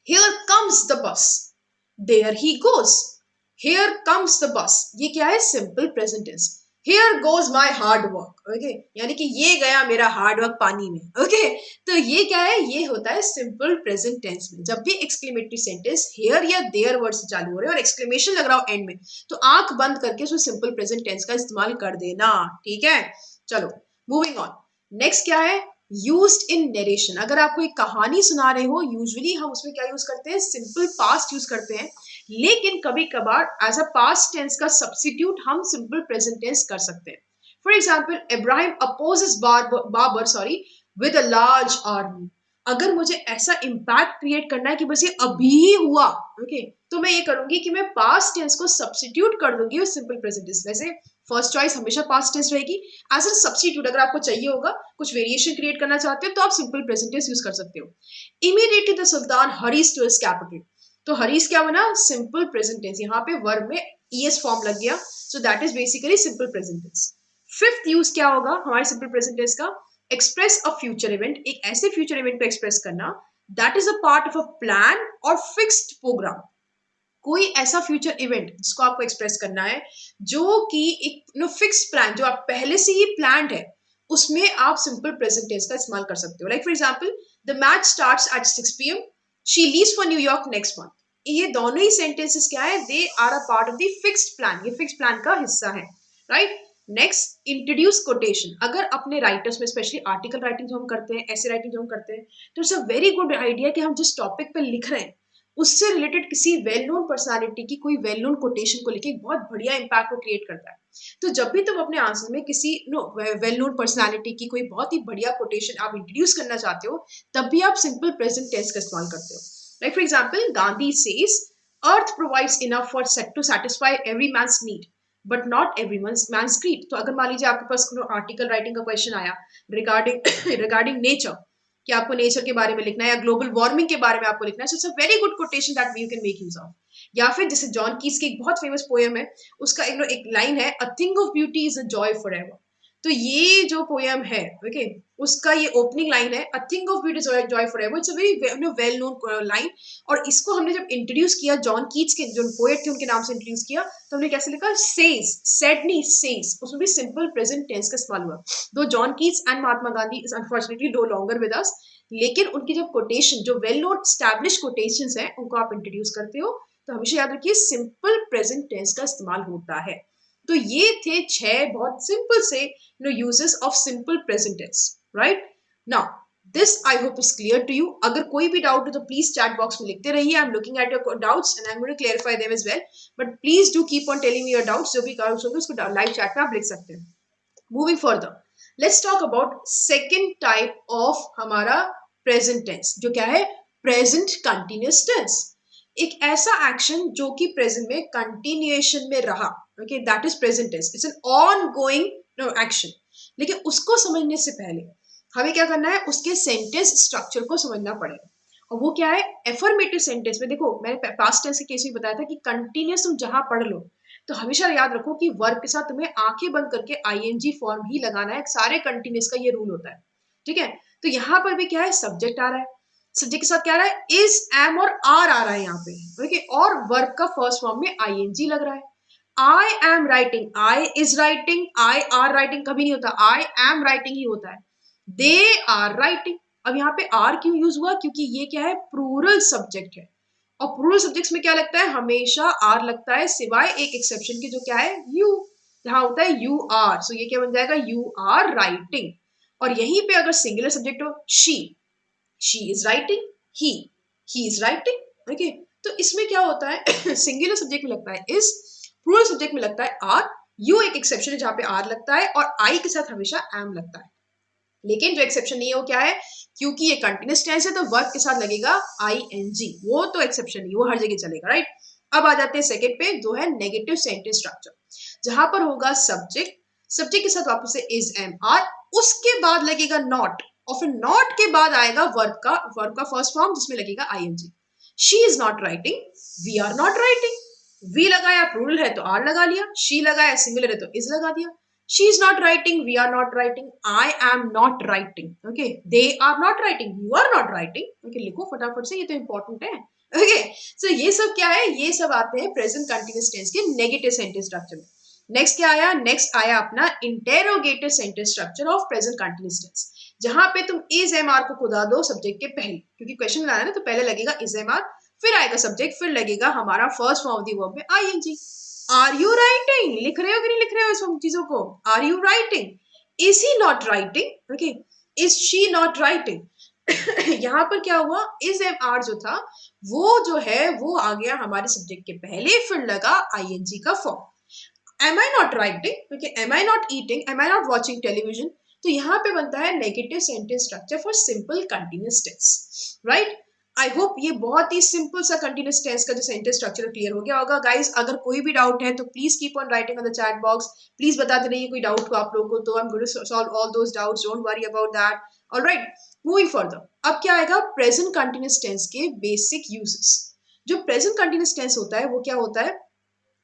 Here comes the bus. There he goes. Here comes the bus. ये क्या है? Simple present tense. Here goes my hard work. Okay? यानी कि ये गया मेरा हार्ड वर्क पानी में. Okay? तो ये क्या है? ये होता है सिंपल प्रेजेंट टेंस में. जब भी एक्सक्लेमेटरी सेंटेंस here या there वर्ड से चालू हो रहे हैं और एक्सक्लेमेशन लग रहा हो एंड में, तो आंख बंद करके उसमें सिंपल प्रेजेंट टेंस का इस्तेमाल कर देना. ठीक है? चलो मूविंग ऑन. नेक्स्ट क्या है? Used in narration. अगर आप कोई कहानी सुना रहे हो, यूजुअली हम उसमें क्या यूज करते हैं? सिंपल पास्ट यूज करते हैं. लेकिन कभी कभार एज अ पास्ट टेंस का सब्स्टिट्यूट हम सिंपल प्रेजेंट टेंस कर सकते हैं. For example, Ibrahim opposes Babur sorry with a large army. अगर मुझे ऐसा इम्पैक्ट क्रिएट करना है कि बस ये अभी ही हुआ, ओके, तो मैं ये करूंगी कि मैं पास्ट टेंस को सब्स्टिट्यूट कर दूंगी उस सिंपल प्रेजेंट टेंस. वैसे फर्स्ट चॉइस हमेशा पास्ट टेंस रहेगी. एज अ सब्स्टिट्यूट अगर आपको चाहिए होगा, कुछ वेरिएशन क्रिएट करना चाहते हो, तो आप सिंपल प्रेजेंट टेंस यूज कर सकते हो. Immediately the sultan hurries to his capital. तो हरीज क्या बना? Simple present tense. यहाँ पे वर्ब में ईएस फॉर्म लग गया, so that is basically simple present tense. Fifth use क्या होगा हमारे सिंपल प्रेजेंट टेंस का? Express a future event. एक ऐसे फ्यूचर इवेंट को एक्सप्रेस करना that is a part of a plan और फिक्स्ड प्रोग्राम. कोई ऐसा फ्यूचर इवेंट जिसको आपको एक्सप्रेस करना है जो कि एक फिक्स प्लान, जो आप पहले से ही प्लान्ड है, उसमें आप सिंपल प्रेजेंट टेंस का इस्तेमाल कर सकते हो. Like for example, the match starts at 6 PM. She leaves for New York next month. ये दोनों ही सेंटेंसेस क्या है? They are a part of the fixed plan. ये फिक्स्ड प्लान का हिस्सा है, राइट? Next, introduce quotation. अगर अपने राइटर्स में स्पेशली आर्टिकल राइटिंग जो हम करते हैं, ऐसे राइटिंग जो हम करते हैं, तो it's a very good idea कि हम जिस टॉपिक पे लिख रहे हैं उससे रिलेटेड किसी वेल नोन पर्सनालिटी की कोई वेल नोन कोटेशन को लेके बहुत बढ़िया इंपैक्ट को क्रिएट करता है. तो जब भी तुम अपने आंसर में किसी वेल नोन पर्सनालिटी की कोई बहुत ही बढ़िया कोटेशन आप इंट्रोड्यूस करना चाहते हो, तब भी आप सिंपल प्रेजेंट टेंस का इस्तेमाल करते हो. Like for example, Gandhi says earth provides enough for to satisfy every man's need but not every man's greed. तो अगर मान लीजिए आपके पास आर्टिकल राइटिंग का क्वेश्चन आया रिगार्डिंग नेचर, कि आपको नेचर के बारे में लिखना है या ग्लोबल वार्मिंग के बारे में आपको लिखना है, so it's a very good quotation that you can make use of. या फिर जैसे जॉन कीस की एक बहुत फेमस पोएम है, उसका एक लाइन है, a thing of beauty is a joy for ever. तो ये जो पोएम है, ओके, उसका ये ओपनिंग लाइन है, a thing of beauty is Joy for ever. It's a very well known line. और इसको हमने जब इंट्रोड्यूस किया, जॉन कीट्स के जो पोएट थे उनके नाम से इंट्रोड्यूस किया, तो हमने कैसे लिखा? सेज, सेड नहीं, सेज. उसमें भी सिंपल प्रेजेंट टेंस का इस्तेमाल हुआ. Though John Keats and Mahatma Gandhi is unfortunately no longer with us, लेकिन उनकी जो कोटेशन, जो वेल नोन स्टैब्लिश कोटेशंस हैं, उनको आप इंट्रोड्यूस करते हो, तो हमेशा याद रखिए सिंपल प्रेजेंट टेंस का इस्तेमाल होता है. तो ये थे 6 बहुत सिंपल से uses of simple present tense, right? Now this I hope is clear to you. अगर कोई भी डाउट हो तो प्लीज चैट बॉक्स में लिखते रहिए. I am looking at your doubts and I am going to clarify them as well, but please do keep on telling me your doubts. जो भी डाउट्स होंगे उसको लाइव चैट में आप लिख सकते हैं. Moving further, let's talk about second type of हमारा प्रेजेंट टेंस, जो क्या है? Present continuous tense. एक ऐसा एक्शन जो कि प्रेजेंट में कंटिन्यूएशन में रहा, okay, that is present tense. It's an ongoing action. लेकिन उसको समझने से पहले हमें क्या करना है? उसके सेंटेंस स्ट्रक्चर को समझना पड़ेगा. और वो क्या है? एफर्मेटिव सेंटेंस में देखो, मैंने पास्ट टेंस के केस में बताया था कि कंटिन्यूअस तुम जहां पढ़ लो, तो हमेशा याद रखो कि वर्ब के साथ तुम्हें आंखें बंद करके आईएनजी फॉर्म ही लगाना है. सारे कंटिन्यूअस का ये रूल होता है, ठीक है? तो यहाँ पर भी क्या है? सब्जेक्ट आ रहा है, सब्जेक्ट के साथ क्या आ रहा है, इज, एम और आर आ रहा है यहाँ पे, ओके। और वर्ब का फर्स्ट फॉर्म में आईएनजी लग रहा है। I am writing, I is writing, I R writing कभी नहीं होता, आई एम राइटिंग ही होता है। दे आर राइटिंग, अब यहाँ पे आर क्यों यूज हुआ, क्योंकि ये क्या है, प्लूरल सब्जेक्ट है, और प्लूरल सब्जेक्ट्स में क्या लगता है, हमेशा आर लगता है, सिवाय एक एक्सेप्शन के जो क्या है, यू, यहाँ होता है यू आर, सो ये क्या बन जाएगा, यू आर राइटिंग। और यहीं पे अगर सिंगुलर सब्जेक्ट हो, she is writing, he is writing, okay. तो इसमें क्या होता है सिंगुलर सब्जेक्ट में लगता है इज, प्लूरल सब्जेक्ट में लगता है आर, यू एक एक्सेप्शन है जहां पे आर लगता है, और आई के साथ हमेशा एम लगता है। लेकिन जो एक्सेप्शन नहीं है वो क्या है, क्योंकि ये कंटिन्यूस टेंस है तो वर्ब के साथ लगेगा आई एन जी, वो तो एक्सेप्शन नहीं, वो हर जगह चलेगा, राइट। अब आ जाते हैं सेकंड पे, जो है नेगेटिव सेंटेंस स्ट्रक्चर, जहां पर होगा सब्जेक्ट, सब्जेक्ट के साथ वापस से इज, एम, आर, उसके बाद लगेगा नॉट, और फिर नॉट के बाद आएगा वर्ब का फर्स्ट फॉर्म जिसमें लगेगा ING. She is not writing, we are not writing, we लगाया प्लूरल है तो आर लगा लिया, शी लगाया सिंगुलर है तो इज लगा दिया। She is not writing, we are not writing, I am not writing, okay, they are not writing, you are not writing, okay, लिखो फटाफट से, ये तो important है, okay। So ये सब क्या है, ये सब आते हैं प्रेजेंट कंटिन्यूस टेंस के नेगेटिव सेंटेंस स्ट्रक्चर में। नेक्स्ट क्या आया, नेक्स्ट आया अपना interrogative sentence structure of present continuous tense, जहां पे तुम इज एम आर को खुदा दो सब्जेक्ट के पहले, क्योंकि क्वेश्चन लाना है ना, तो पहले लगेगा इज एम आर, फिर आएगा सब्जेक्ट, फिर लगेगा हमारा first form of the verb में आईएनजी। आर यू राइटिंग, लिख रहे हो कि नहीं लिख रहे हो इस चीजों को, are you writing, is he not writing, okay, is she not writing. यहाँ पर क्या हुआ, इज एम आर जो था वो जो है वो आ गया हमारे सब्जेक्ट के पहले, फिर लगा आईएनजी का फॉर्म। Am I not writing, okay, am I not eating, am I not watching television, तो यहाँ पे बनता है negative sentence structure for simple continuous tense, right. I hope ये बहुत ही सिंपल सा कंटिन्यूस टेंस का जो सेंटेंस स्ट्रक्चर क्लियर हो गया होगा गाइस। अगर कोई भी डाउट है तो please keep on writing on the chat box, please बताते रहिए कोई डाउट हो आप लोगों को, तो I am going to solve all those doubts, don't worry about that, alright. Moving further, अब क्या आएगा, प्रेजेंट कंटिन्यूस टेंस के बेसिक यूजेस। जो प्रेजेंट कंटिन्यूस टेंस होता है वो क्या होता है,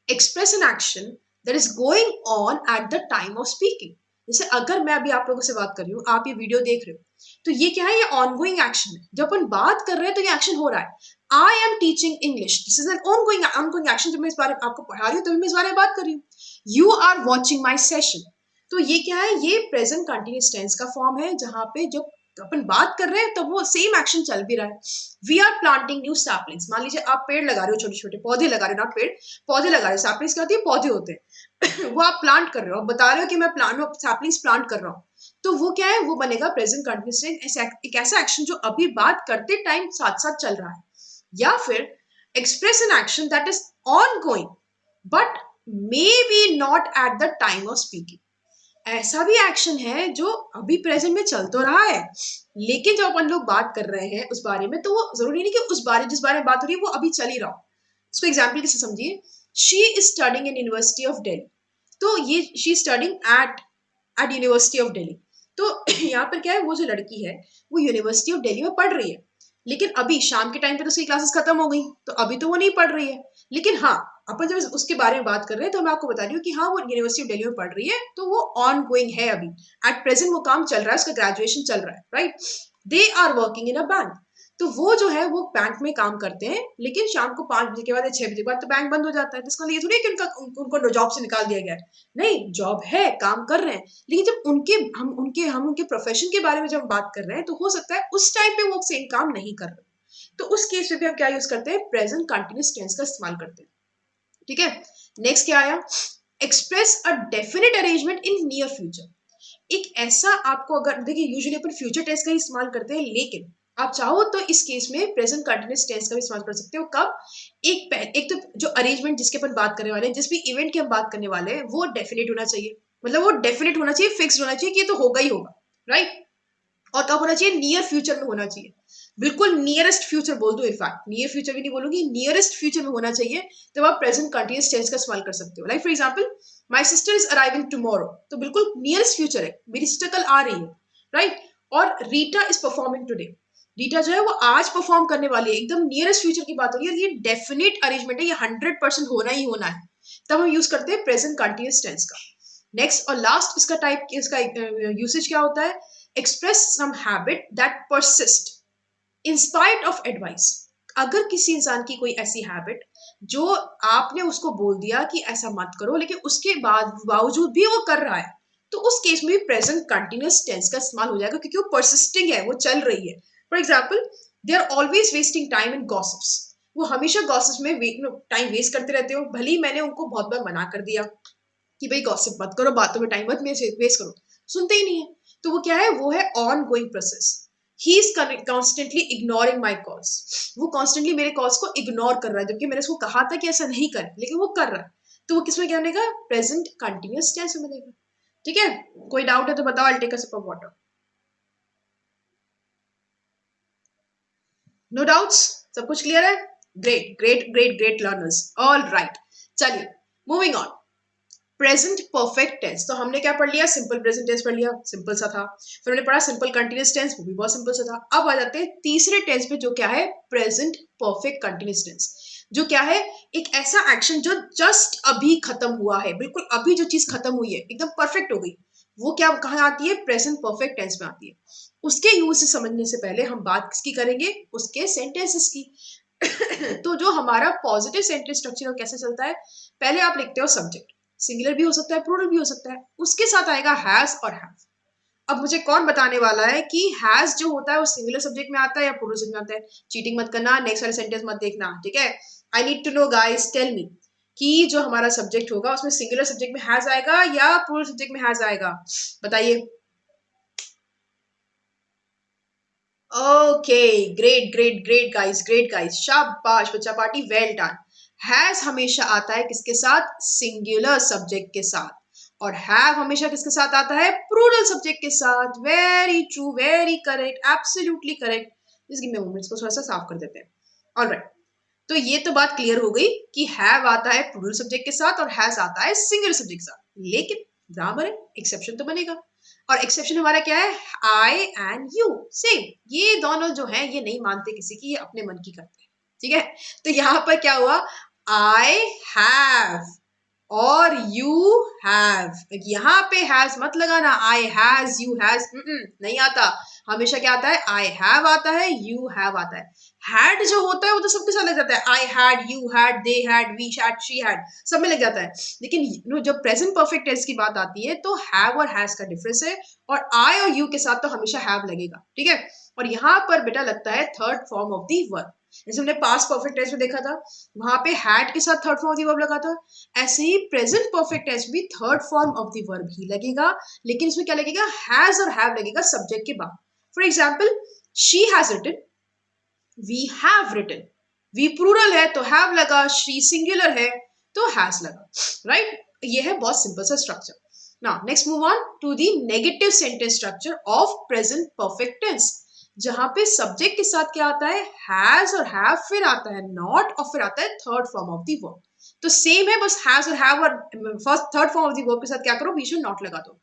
express an action that is going on at the time of speaking. जैसे अगर मैं अभी आप लोगों से बात कर रही हूँ, आप ये वीडियो देख रहे हो, तो ये क्या है, ये ऑनगोइंग एक्शन है, जब अपन बात कर रहे हैं तो ये एक्शन हो रहा है। I am teaching English, this is an ongoing action, जब मैं इस बारे में आपको पढ़ा रही हूँ तभी मैं इस बारे में बात कर रही हूँ। You are watching my session, तो ये क्या है, ये प्रेजेंट कंटिन्यूस टेंस का फॉर्म है, जहां पे जब अपन बात कर रहे हैं तो वो सेम एक्शन चल भी रहा है। We are planting new saplings, मान लीजिए आप पेड़ लगा रहे हो, छोटे छोटे पौधे लगा रहे हो, नॉट पेड़, पौधे लगा रहे हो, सैपलिंग्स क्या होती है, पौधे होते हैं। वो आप प्लांट कर रहे हो, आप बता रहे हो कि मैं सैपलिंग्स प्लांट कर रहा हूँ, तो वो क्या है, वो बनेगा प्रेजेंट कंटिन्यूस टेंस, एक ऐसा एक्शन जो अभी बात करते टाइम साथ साथ चल रहा है। या फिर express an action that is on going but may be not at the time of speaking, ऐसा भी एक्शन है जो अभी प्रेजेंट में चल तो रहा है, लेकिन जब अपन लोग बात कर रहे हैं उस बारे में, तो वो जरूरी नहीं कि उस बारे जिस बारे में बात हो रही है वो अभी चल ही रहा हो। इसको एग्जाम्पल कैसे समझिए, she is studying in University of Delhi, तो ये she studying at at University of Delhi, तो यहाँ पर क्या है, वो जो लड़की है वो यूनिवर्सिटी ऑफ दिल्ली में पढ़ रही है, लेकिन अभी शाम के टाइम पे तो उसकी क्लासेस खत्म हो गई, तो अभी तो वो नहीं पढ़ रही है। लेकिन हाँ, अपन जब उसके बारे में बात कर रहे हैं तो मैं आपको बता रही हूँ कि हाँ वो यूनिवर्सिटी ऑफ दिल्ली में पढ़ रही है, तो वो ऑन गोइंग है, अभी एट प्रेजेंट वो काम चल रहा है, उसका ग्रेजुएशन चल रहा है, right. They are working in a bank, तो वो जो है वो बैंक में काम करते हैं, लेकिन शाम को 5 बजे के बाद या 6 बजे के बाद तो बैंक बंद हो जाता है, तो इसका ये थोड़ी है कि उनको जॉब से निकाल दिया गया है, नहीं, जॉब है, काम कर रहे हैं, लेकिन जब हम उनके प्रोफेशन के बारे में जब बात कर रहे हैं, तो हो सकता है उस टाइम पे वो सेम काम नहीं कर रहे, तो उस केस में भी हम क्या यूज करते हैं, प्रेजेंट कंटिन्यूस टेंस का इस्तेमाल करते हैं, ठीक है। नेक्स्ट क्या आया, express a definite arrangement in near future, एक ऐसा आपको, अगर देखिए यूजुअली अपन फ्यूचर टेंस का ही इस्तेमाल करते हैं, लेकिन आप चाहो तो इस केस में प्रेजेंट कंटिन्यूस टेंस का भी इस्तेमाल कर सकते हो। कब, एक तो जो अरेंजमेंट जिसके अपन बात करने वाले हैं, जिस भी इवेंट की हम बात करने वाले हैं, वो डेफिनेट होना चाहिए, मतलब वो डेफिनेट होना चाहिए, फिक्स होना चाहिए कि ये तो होगा ही होगा, राइट। और कब होना चाहिए, नियर फ्यूचर में होना चाहिए, बिल्कुल नियरेस्ट फ्यूचर बोल दो, इनफैक्ट नियर फ्यूचर भी नहीं बोलूंगी, नियरेस्ट फ्यूचर में होना चाहिए, तब आप प्रेजेंट कंटिन्यूस टेंस का इस्तेमाल कर सकते हो। Like for example, my sister is arriving tomorrow, तो बिल्कुल नियरेस्ट फ्यूचर है, मेरी सिस्टर कल आ रही है, राइट। और Rita is performing today, Rita जो है वो आज परफॉर्म करने वाली है, एकदम नियरेस्ट फ्यूचर की बात हो रही है, ये डेफिनेट अरेंजमेंट है, ये 100% होना ही होना है, तब हम यूज करते हैं प्रेजेंट कंटिन्यूस टेंस का। नेक्स्ट और लास्ट इसका टाइप, इसका यूसेज क्या होता है, express some habit that persist in spite of advice, अगर किसी इंसान की कोई ऐसी हैबिट जो आपने उसको बोल दिया कि ऐसा मत करो, लेकिन उसके बाद बावजूद भी वो कर रहा है, तो उस केस में भी प्रेजेंट कंटिन्यूअस टेंस का इस्तेमाल हो जाएगा, क्योंकि वो परसिस्टिंग है, वो चल रही है. For example, they are always wasting time in gossips. वो हमेशा गॉसिप्स में टाइम वेस्ट करते रहते हो, भले ही मैंने उनको बहुत बार मना कर दिया कि भाई गॉसिप मत करो, बातों में टाइम मत वेस्ट करो, सुनते ही नहीं है. तो वो क्या है, वो है on going process. He is constantly ignoring my calls. वो कॉन्स्टेंटली मेरे कॉल्स को इग्नोर कर रहा है, जबकि मैंने उसको कहा था कि ऐसा नहीं करे, लेकिन वो कर रहा है. तो वो किसमें क्या बनेगा, प्रेजेंट कंटिन्यूअस टेंस में बनेगा. ठीक है, कोई डाउट है तो बताओ. I take a sip of water. No doubts, सब कुछ क्लियर है. Great great great great learners. All right, चलिए moving on. Present perfect tense, तो हमने क्या पढ़ लिया, सिंपल प्रेजेंट टेंस पढ़ लिया, सिंपल सा था. फिर हमने पढ़ा सिंपल कंटिन्यूअस टेंस, वो भी बहुत सिंपल सा था. अब आ जाते हैं तीसरे टेंस पे, जो क्या है, प्रेजेंट परफेक्ट कंटिन्यूअस टेंस. जो क्या है, एक ऐसा एक्शन जो जस्ट अभी खत्म हुआ है, बिल्कुल अभी जो चीज खत्म हुई है, एकदम परफेक्ट हो गई, वो क्या कहाँ आती है, प्रेजेंट परफेक्ट टेंस में आती है. उसके यूज से समझने से पहले हम बात किसकी करेंगे, उसके सेंटेंसेस की. तो जो हमारा पॉजिटिव सेंटेंस स्ट्रक्चर कैसे चलता है, पहले आप लिखते हो सब्जेक्ट, सिंगुलर भी हो सकता है, प्लूरल भी हो सकता है, उसके साथ आएगा हैज और हैव. अब मुझे कौन बताने वाला है कि हैज जो होता है वो सिंगुलर सब्जेक्ट में आता है या प्लूरल सब्जेक्ट में आता है. चीटिंग मत करना, नेक्स्ट वाले सेंटेंस मत देखना, ठीक है. I need to know guys, tell me कि जो हमारा सब्जेक्ट होगा उसमें सिंगुलर सब्जेक्ट में हैज आएगा या प्लूरल सब्जेक्ट में हैज आएगा, बताइए. Okay, great great great guys, great guys, शाबाश बच्चा पार्टी, वेल डन. हैज हमेशा आता है किसके साथ, सिंगुलर सब्जेक्ट के साथ. और हैव हमेशा किसके साथ आता है, प्लूरल सब्जेक्ट के साथ. Very true, very correct, absolutely correct. Just give me moments को थोड़ा सा साफ कर देते हैं. ऑलराइट, तो ये तो बात क्लियर हो गई कि हैव आता है प्लूरल सब्जेक्ट के साथ और हैज आता है सिंगुलर सब्जेक्ट के साथ. लेकिन ग्रामर है, एक्सेप्शन तो बनेगा. और एक्सेप्शन हमारा क्या है, आई एंड यू, सेम. ये दोनों जो हैं ये नहीं मानते किसी की, ये अपने मन की करते हैं. ठीक है, तो यहां पर क्या हुआ, आई हैव और यू हैव. यहाँ पे हैज मत लगाना, आई हैज यू हैज नहीं आता. हमेशा क्या आता है, आई हैव आता है, यू हैव आता है. हैड जो होता है वो तो सबके साथ लग जाता है, I had, you had, they had, we had, she had, सब में लग जाता है. लेकिन जब प्रेजेंट परफेक्ट टेंस की बात आती है तो हैव और हैज का डिफरेंस है, और आई और यू के साथ तो हमेशा हैव लगेगा. ठीक है, और यहाँ पर बेटा लगता है third form of the verb. जैसे हमने पास्ट परफेक्ट टेंस में देखा था, वहां पे हैड के साथ third form of the verb लगा था. ऐसे ही प्रेजेंट परफेक्ट टेंस भी third form of the verb ही लगेगा, लेकिन इसमें क्या लगेगा, हैज और हैव लगेगा सब्जेक्ट के बाद. For example, she has written, we have written. We plural है तो हैव लगा, शी सिंगुलर है तो हैज लगा. राइट, ये है बहुत सिंपल सा structure. Now next move on to the negative sentence structure of present perfect tense, जहां पे सब्जेक्ट के साथ क्या आता है, हैज और हैव, फिर आता है नॉट, और फिर आता है third form of the verb. तो सेम है, बस हैज और हैव और first third form of the verb के साथ क्या करो, बीच में नॉट लगा दो.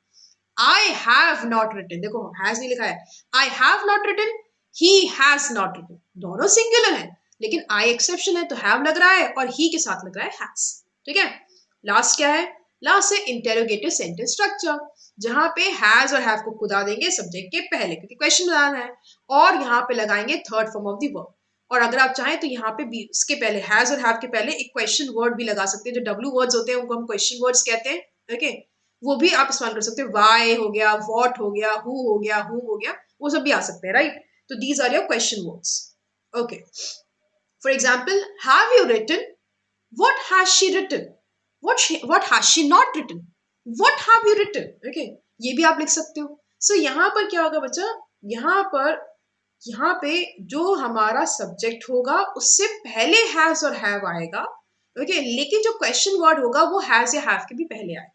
आई हैव नॉट रिटन, देखो हैज नहीं लिखा है, I have not written, he has not written, दोनों सिंगुलर है, लेकिन आई एक्सेप्शन है तो हैव लग रहा है और ही के साथ लग रहा है हैज. ठीक है, लास्ट क्या है, लास्ट है इंटेरोगेटिव सेंटेंस स्ट्रक्चर, जहां पे हैज और हैव को खुदा देंगे सब्जेक्ट के पहले, क्योंकि क्वेश्चन बनाना है, और यहाँ पे लगाएंगे third form of the verb. और अगर आप चाहें तो यहाँ पे इसके पहले, हैज और हैव के पहले एक क्वेश्चन वर्ड भी लगा सकते हैं. जो डब्ल्यू वर्ड्स होते हैं उनको हम क्वेश्चन वर्ड्स कहते हैं. ओके, वो भी आप इस्तेमाल कर सकते हैं. वाई हो गया, वॉट हो गया, हु हो गया, हु हो गया, वो सब भी आ सकते हैं. राइट, तो these are your question words. Okay, for example, have you written, what has she written, what has she not written, what have you written. okay, ये भी आप लिख सकते हो. so यहाँ पर क्या होगा बच्चा, यहाँ पे जो हमारा सब्जेक्ट होगा उससे पहले हैज और हैव आएगा. ओके, लेकिन जो क्वेश्चन वर्ड होगा वो हैज या हैव के भी पहले आएगा.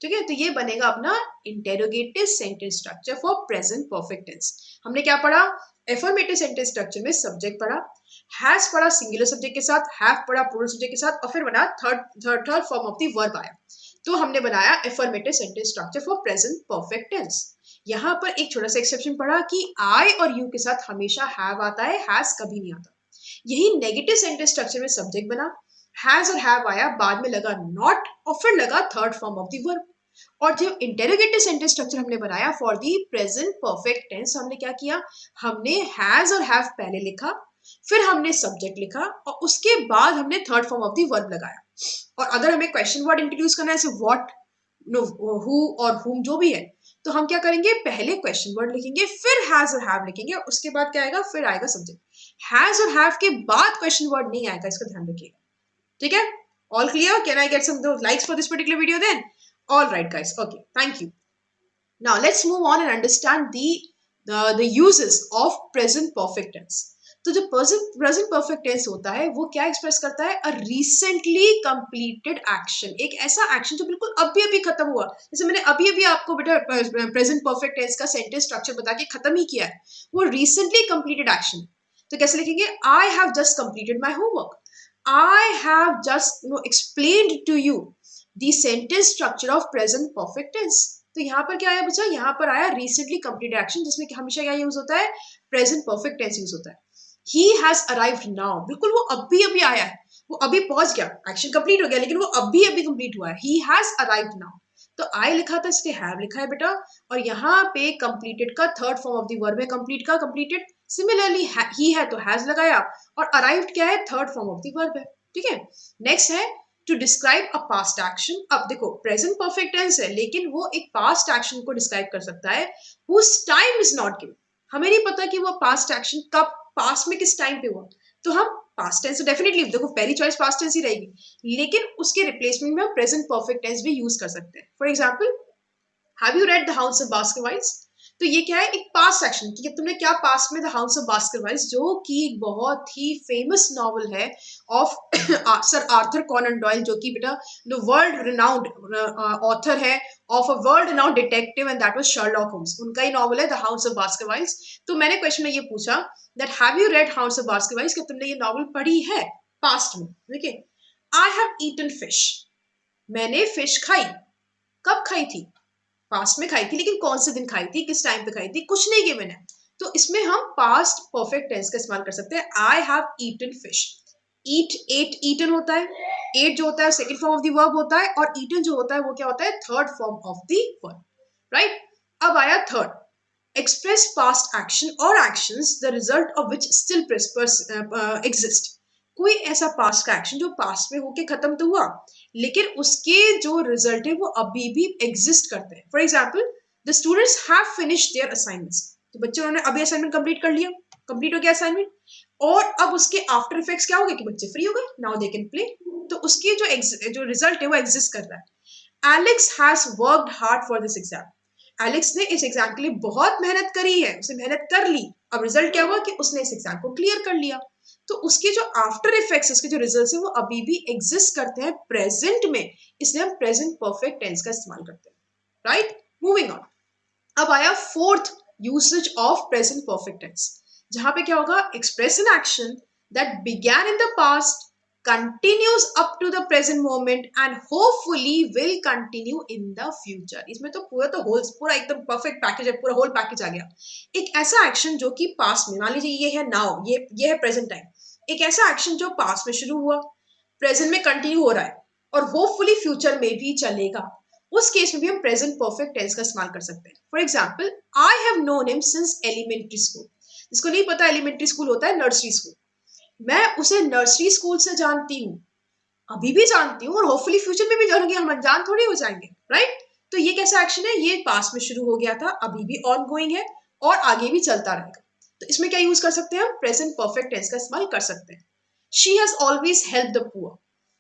ठीक है, तो ये बनेगा अपना interrogative sentence structure for present perfect tense. हमने क्या पढ़ा, एफर्मेटिव सेंटेंस स्ट्रक्चर में सब्जेक्ट पढ़ा, हैज पढ़ा सिंगुलर सब्जेक्ट के साथ, हैव पढ़ा प्लूरल सब्जेक्ट के साथ, और फिर बना third form of the verb आया. तो हमने बनाया affirmative sentence structure for present perfect tense. यहाँ पर एक छोटा सा एक्सेप्शन पढ़ा कि आई और यू के साथ हमेशा हैव आता है, हैज कभी नहीं आता. यही नेगेटिव सेंटेंस स्ट्रक्चर में सब्जेक्ट बना, हैज और हैव आया, बाद में लगा नॉट, और फिर लगा third form of the verb. और जब इंटेरोगेटिव सेंटेंस स्ट्रक्चर हमने बनाया for the present perfect tense, हमने क्या किया, हमने हैज और हैव पहले लिखा, फिर हमने सब्जेक्ट लिखा और उसके बाद हमने third form of the verb लगाया। और अगर हमें क्वेश्चन वर्ड इंट्रोड्यूस करना है, जैसे व्हाट, नो, हु और हुम जो भी है, तो हम क्या करेंगे, पहले क्वेश्चन वर्ड लिखेंगे, फिर हैज और हैव लिखेंगे, उसके बाद क्या आएगा, फिर आएगा सब्जेक्ट। हैज और हैव के बाद क्वेश्चन वर्ड नहीं आएगा, इसका ध्यान रखिएगा। ठीक है, all clear? Can I get some likes for this particular video then? All right guys, okay, thank you. Now let's move on and understand the uses of present perfect tense. तो जो present perfect tense होता है वो क्या express करता है, अ recently completed action, एक ऐसा एक्शन जो बिल्कुल अभी अभी खत्म हुआ। जैसे मैंने अभी अभी आपको बेटा प्रेजेंट परफेक्ट टेंस का सेंटेंस स्ट्रक्चर बता के खत्म ही किया है, वो रिसेंटली कंप्लीटेड एक्शन। तो कैसे लिखेंगे, I have just completed my homework, I have just explained to you the sentence structure of present perfect tense. तो यहाँ पर क्या आया बच्चा, यहाँ पर आया recently completed action, जिसमें हमेशा क्या यूज होता है, present perfect tense यूज होता है। He has arrived now, बिल्कुल वो अभी अभी आया है, वो अभी पहुंच गया, एक्शन कंप्लीट हो गया, लेकिन वो अभी अभी कंप्लीट हुआ है। He has arrived now, तो I लिखा था इसलिए have लिखा है बेटा, और यहाँ पे completed का third form of the verb है complete का, completed। सिमिलरली ही है तो हैज लगाया, और अराइव्ड क्या है, third form of the verb है। ठीक है, नेक्स्ट है to describe a past action. अब देखो प्रेजेंट परफेक्ट टेंस है, लेकिन वो एक पास्ट एक्शन को डिस्क्राइब कर सकता है whose time is not given. हमें नहीं पता कि वो पास्ट एक्शन कब, पास्ट में किस टाइम पे हुआ, तो हम पास्ट टेंस डेफिनेटली, देखो पहली चॉइस पास्ट टेंस ही रहेगी, लेकिन उसके रिप्लेसमेंट में हम प्रेजेंट परफेक्ट टेंस भी यूज कर सकते हैं। For example, have you read the house of basketballs? तो ये क्या है, एक पास्ट एक्शन कि तुमने क्या पास्ट में द हाउस ऑफ बास्केटबॉल्स, जो कि एक बहुत ही फेमस नॉवल है of sir Arthur Conan Doyle, जो कि बेटा वर्ल्ड रिनाउंड ऑथर है of a world renowned detective, and that was Sherlock Holmes. उनका ही नॉवल है द हाउस ऑफ बास्केटबॉल्स। तो मैंने क्वेश्चन में ये पूछा that have you read house of basketballs, कि तुमने ये नॉवल पढ़ी है पास्ट में। देखिए, आई हैव ईटन फिश, मैंने फिश खाई, कब खाई थी, पास्ट में खाई थी, लेकिन कौन से दिन खाई थी, किस टाइम पे खाई थी, कुछ नहीं गिवन है, तो इसमें हम पास्ट परफेक्ट टेंस का इस्तेमाल कर सकते हैं। I have eaten fish, eat, ate, eaten होता है, एट जो होता है second form of the verb होता है, और ईटन जो होता है वो क्या होता है, third form of the verb, right. अब आया third, express past action or actions the result of which still exist। कोई ऐसा पास्ट का एक्शन जो पास्ट में होके खत्म तो हुआ, लेकिन उसके जो रिजल्ट है वो अभी भी एग्जिस्ट करते हैं। For example, the students have finished their assignments, तो बच्चों ने अभी असाइनमेंट कंप्लीट कर लिया, कंप्लीट हो गया असाइनमेंट, और अब उसके आफ्टर इफेक्ट्स क्या हो गए कि बच्चे फ्री हो गए, नाउ दे कैन प्ले, तो उसकी जो रिजल्ट है वो एग्जिस्ट कर रहा है। Alex has worked hard for this exam, Alex ने इस एग्जाम के लिए बहुत मेहनत करी है, उसने मेहनत कर ली, अब रिजल्ट क्या हुआ कि उसने इस एग्जाम को क्लियर कर लिया। तो उसके जो आफ्टर इफेक्ट्स, उसके जो रिजल्ट्स है वो अभी भी एग्जिस्ट करते हैं प्रेजेंट में, इसलिए हम प्रेजेंट परफेक्ट टेंस का इस्तेमाल करते हैं, राइट। मूविंग ऑन, अब आया fourth usage of present perfect tense, जहां पे क्या होगा, express an action that began in the past, continues up to the present moment and hopefully will continue in the future। इसमें तो पूरा एकदम परफेक्ट पैकेज है, पूरा होल पैकेज आ गया। एक ऐसा एक्शन जो कि पास्ट में, मान लीजिए ये है नाउ, ये है प्रेजेंट टाइम, एक ऐसा एक्शन जो पास्ट में शुरू हुआ, प्रेजेंट में कंटिन्यू हो रहा है, और होपफुली फ्यूचर में भी चलेगा, उस केस में भी हम प्रेजेंट परफेक्ट टेंस का इस्तेमाल कर सकते हैं। For example, I have known him since elementary school. जिसको नहीं पता, एलिमेंट्री स्कूल होता है नर्सरी स्कूल, मैं उसे नर्सरी स्कूल से जानती हूँ, अभी भी जानती हूँ, और होपफुली फ्यूचर में भी जानूंगी, हम अनजान थोड़ी हो जाएंगे, राइट। तो ये कैसा एक्शन है, ये पास्ट में शुरू हो गया था, अभी भी ऑन गोइंग है, और आगे भी चलता रहेगा। तो इसमें क्या यूज कर सकते हैं हम, प्रेजेंट परफेक्ट टेंस का इस्तेमाल कर सकते हैं। She has always help the poor,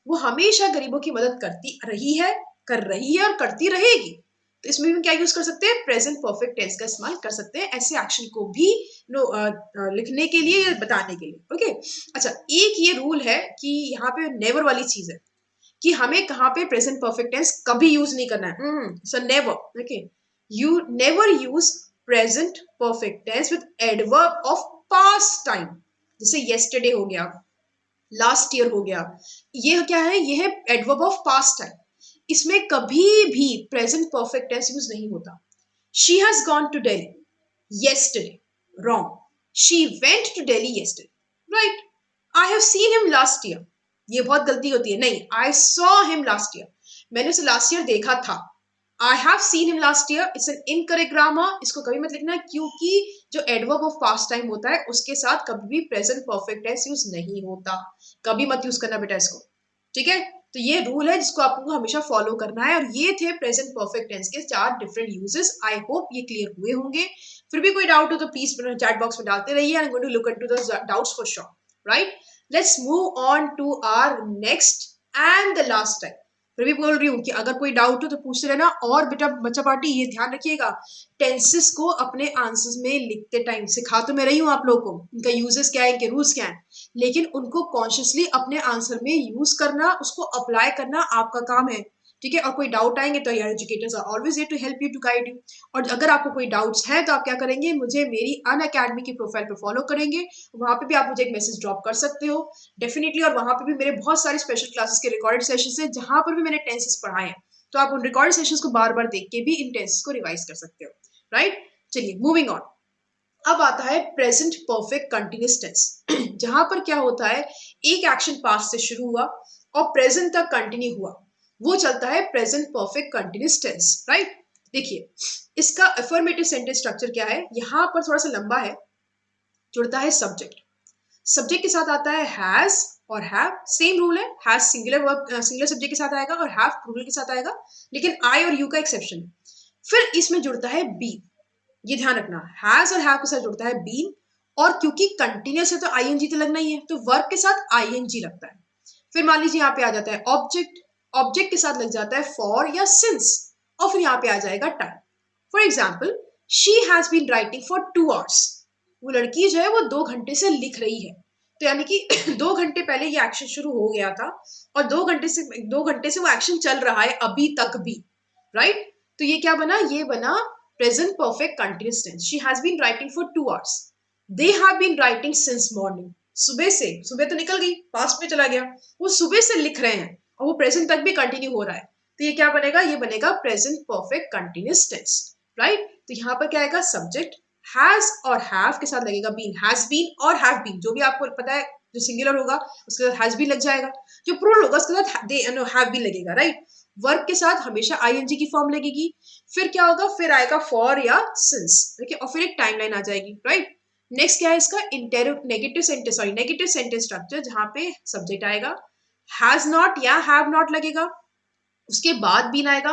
वो हमेशा गरीबों की मदद करती रही है, कर रही है, और करती रहेगी। तो इसमें भी क्या यूज कर सकते हैं, प्रेजेंट परफेक्ट टेंस का इस्तेमाल कर सकते हैं ऐसे एक्शन को भी लिखने के लिए या बताने के लिए। ओके, अच्छा, एक ये रूल है कि यहाँ पे नेवर वाली चीज है कि हमें कहाँ पे प्रेजेंट परफेक्ट टेंस कभी यूज नहीं करना है। So never, okay, you never use present perfect tense with adverb of past time, जैसे येस्टरडे हो गया, लास्ट ईयर हो गया, ये क्या है, ये है एडवर्ब ऑफ पास्ट टाइम, इसमें कभी भी प्रेजेंट परफेक्ट टेंस यूज नहीं होता। She has gone to Delhi yesterday, wrong, she went to Delhi yesterday, right। I have seen him last year, ये बहुत गलती होती है, नहीं, I saw him last year, मैंने उसे लास्ट ईयर देखा था, I have seen him last year, it's an incorrect grammar, इसको कभी मत लिखना क्योंकि जो एडवर्ब ऑफ पास्ट टाइम होता है उसके साथ कभी भी प्रेजेंट परफेक्ट टेंस यूज नहीं होता, कभी मत यूज करना बेटा इसको, ठीक है। तो ये रूल है जिसको आपको हमेशा फॉलो करना है। और ये थे प्रेजेंट परफेक्ट टेंस के 4 डिफरेंट यूजेस। आई होप ये क्लियर हुए होंगे। फिर भी कोई डाउट हो तो प्लीज चैट बॉक्स में डालते रहिए। I am going to look into the doubts for sure, right. Let's move on to our next and the last time. फिर भी बोल रही हूँ कि अगर कोई डाउट हो तो पूछते रहना। और बेटा बच्चा पार्टी ये ध्यान रखिएगा, टेंसेस को अपने आंसर्स में लिखते टाइम सिखा तो मैं रही हूँ आप लोगों को, इनका यूजेस क्या है, इनके रूल्स क्या है, लेकिन उनको कॉन्शियसली अपने आंसर में यूज करना, उसको अप्लाई करना आपका काम है, ठीक है। और कोई डाउट आएंगे तो यार educators are always here to help you, to guide you. और अगर आपको कोई डाउट्स हैं तो आप क्या करेंगे, मुझे मेरी अनअकैडमी की प्रोफाइल पे फॉलो करेंगे, वहां पे भी आप मुझे एक मैसेज ड्रॉप कर सकते हो डेफिनेटली। और वहां पे भी मेरे बहुत सारे स्पेशल क्लासेस के रिकॉर्डेड सेशंस हैं जहां पर भी मैंने टेंसेस पढ़ाए हैं, तो आप उन रिकॉर्डेड सेशंस को बार बार देख के भी इन टेंसेस को रिवाइज कर सकते हो, राइट। चलिए मूविंग ऑन। अब आता है प्रेजेंट परफेक्ट कंटिन्यूअस टेंस जहां पर क्या होता है, एक एक्शन पास्ट से शुरू हुआ और प्रेजेंट तक कंटिन्यू हुआ, वो चलता है present perfect continuous tense, right. देखिए इसका अफर्मेटिव सेंटेंस स्ट्रक्चर क्या है, यहां पर थोड़ा सा लंबा है, जुड़ता है सब्जेक्ट, सब्जेक्ट के साथ आता है हैज और हैव, सेम रूल है, has singular verb singular subject के साथ आएगा और हैव प्लूरल के साथ आएगा, लेकिन आई और यू का एक्सेप्शन है। फिर इसमें जुड़ता है बी, ये ध्यान रखना, हैज और हैव के साथ जुड़ता है बीन, और क्योंकि कंटिन्यूअस है तो आईएनजी तो लगना ही है, तो वर्ब के साथ आईएनजी लगता है। फिर मान लीजिए यहाँ पे आ जाता है ऑब्जेक्ट, ऑब्जेक्ट के साथ लग जाता है फॉर या सिंस, और फिर यहाँ पे आ जाएगा time. For example she has been writing for 2 hours, वो लड़की जो है वो 2 घंटे से लिख रही है, तो यानी कि 2 घंटे पहले ये एक्शन शुरू हो गया था और 2 घंटे से वो एक्शन चल रहा है अभी तक भी, राइट। तो ये क्या बना, ये बना present perfect continuous tense. She has been writing for 2 hours, they have been writing since morning, सुबह से, सुबह तो निकल गई पास्ट में चला गया, वो सुबह से लिख रहे हैं और वो प्रेजेंट तक भी कंटिन्यू हो रहा है, तो ये क्या बनेगा, ये बनेगा present perfect continuous tense, right. तो यहाँ पर क्या आएगा, सब्जेक्ट हैज और हैव के साथ लगेगा बीन, हैज बीन और हैव बीन, जो भी आपको पता है, जो सिंगुलर होगा उसके साथ हैज बीन लग जाएगा, जो प्लूरल होगा उसके साथ दे हैव बीन लगेगा, राइट। वर्ब के साथ हमेशा आईएनजी की फॉर्म लगेगी। फिर क्या होगा, फिर आएगा फॉर या सिंस, ठीक है, और फिर एक टाइमलाइन आ जाएगी, राइट। नेक्स्ट क्या है इसका, नेगेटिव सेंटेंस स्ट्रक्चर, जहां पे सब्जेक्ट आएगा, हैज नॉट या हैव नॉट लगेगा, उसके बाद बीन आएगा,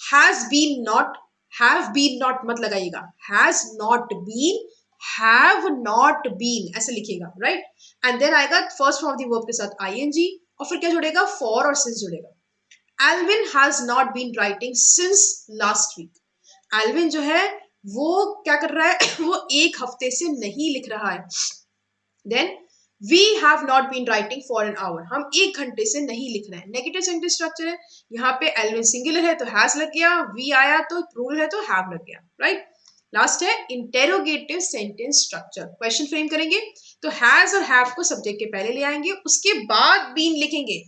has been not, have been not मत लगाइएगा, has not been, have not been ऐसे लिखिएगा, राइट। एंड देन आएगा first form of the verb के साथ आईएनजी, और फिर क्या जुड़ेगा, फॉर और सिंस जुड़ेगा। Alvin has not been writing since last week, Alvin जो है वो क्या कर रहा है वो 1 हफ्ते से नहीं लिख रहा है। Then we have not been writing for an hour, हम 1 घंटे से नहीं लिख रहे हैं, नेगेटिव सेंटेंस स्ट्रक्चर है, यहाँ पे एल्विन सिंगुलर है तो हैज लग गया, वी आया तो प्लूरल है तो हैव लग गया, राइट। लास्ट है interrogative sentence structure, question frame करेंगे तो हैज और हैव को सब्जेक्ट के पहले ले आएंगे, उसके बाद बीन लिखेंगे।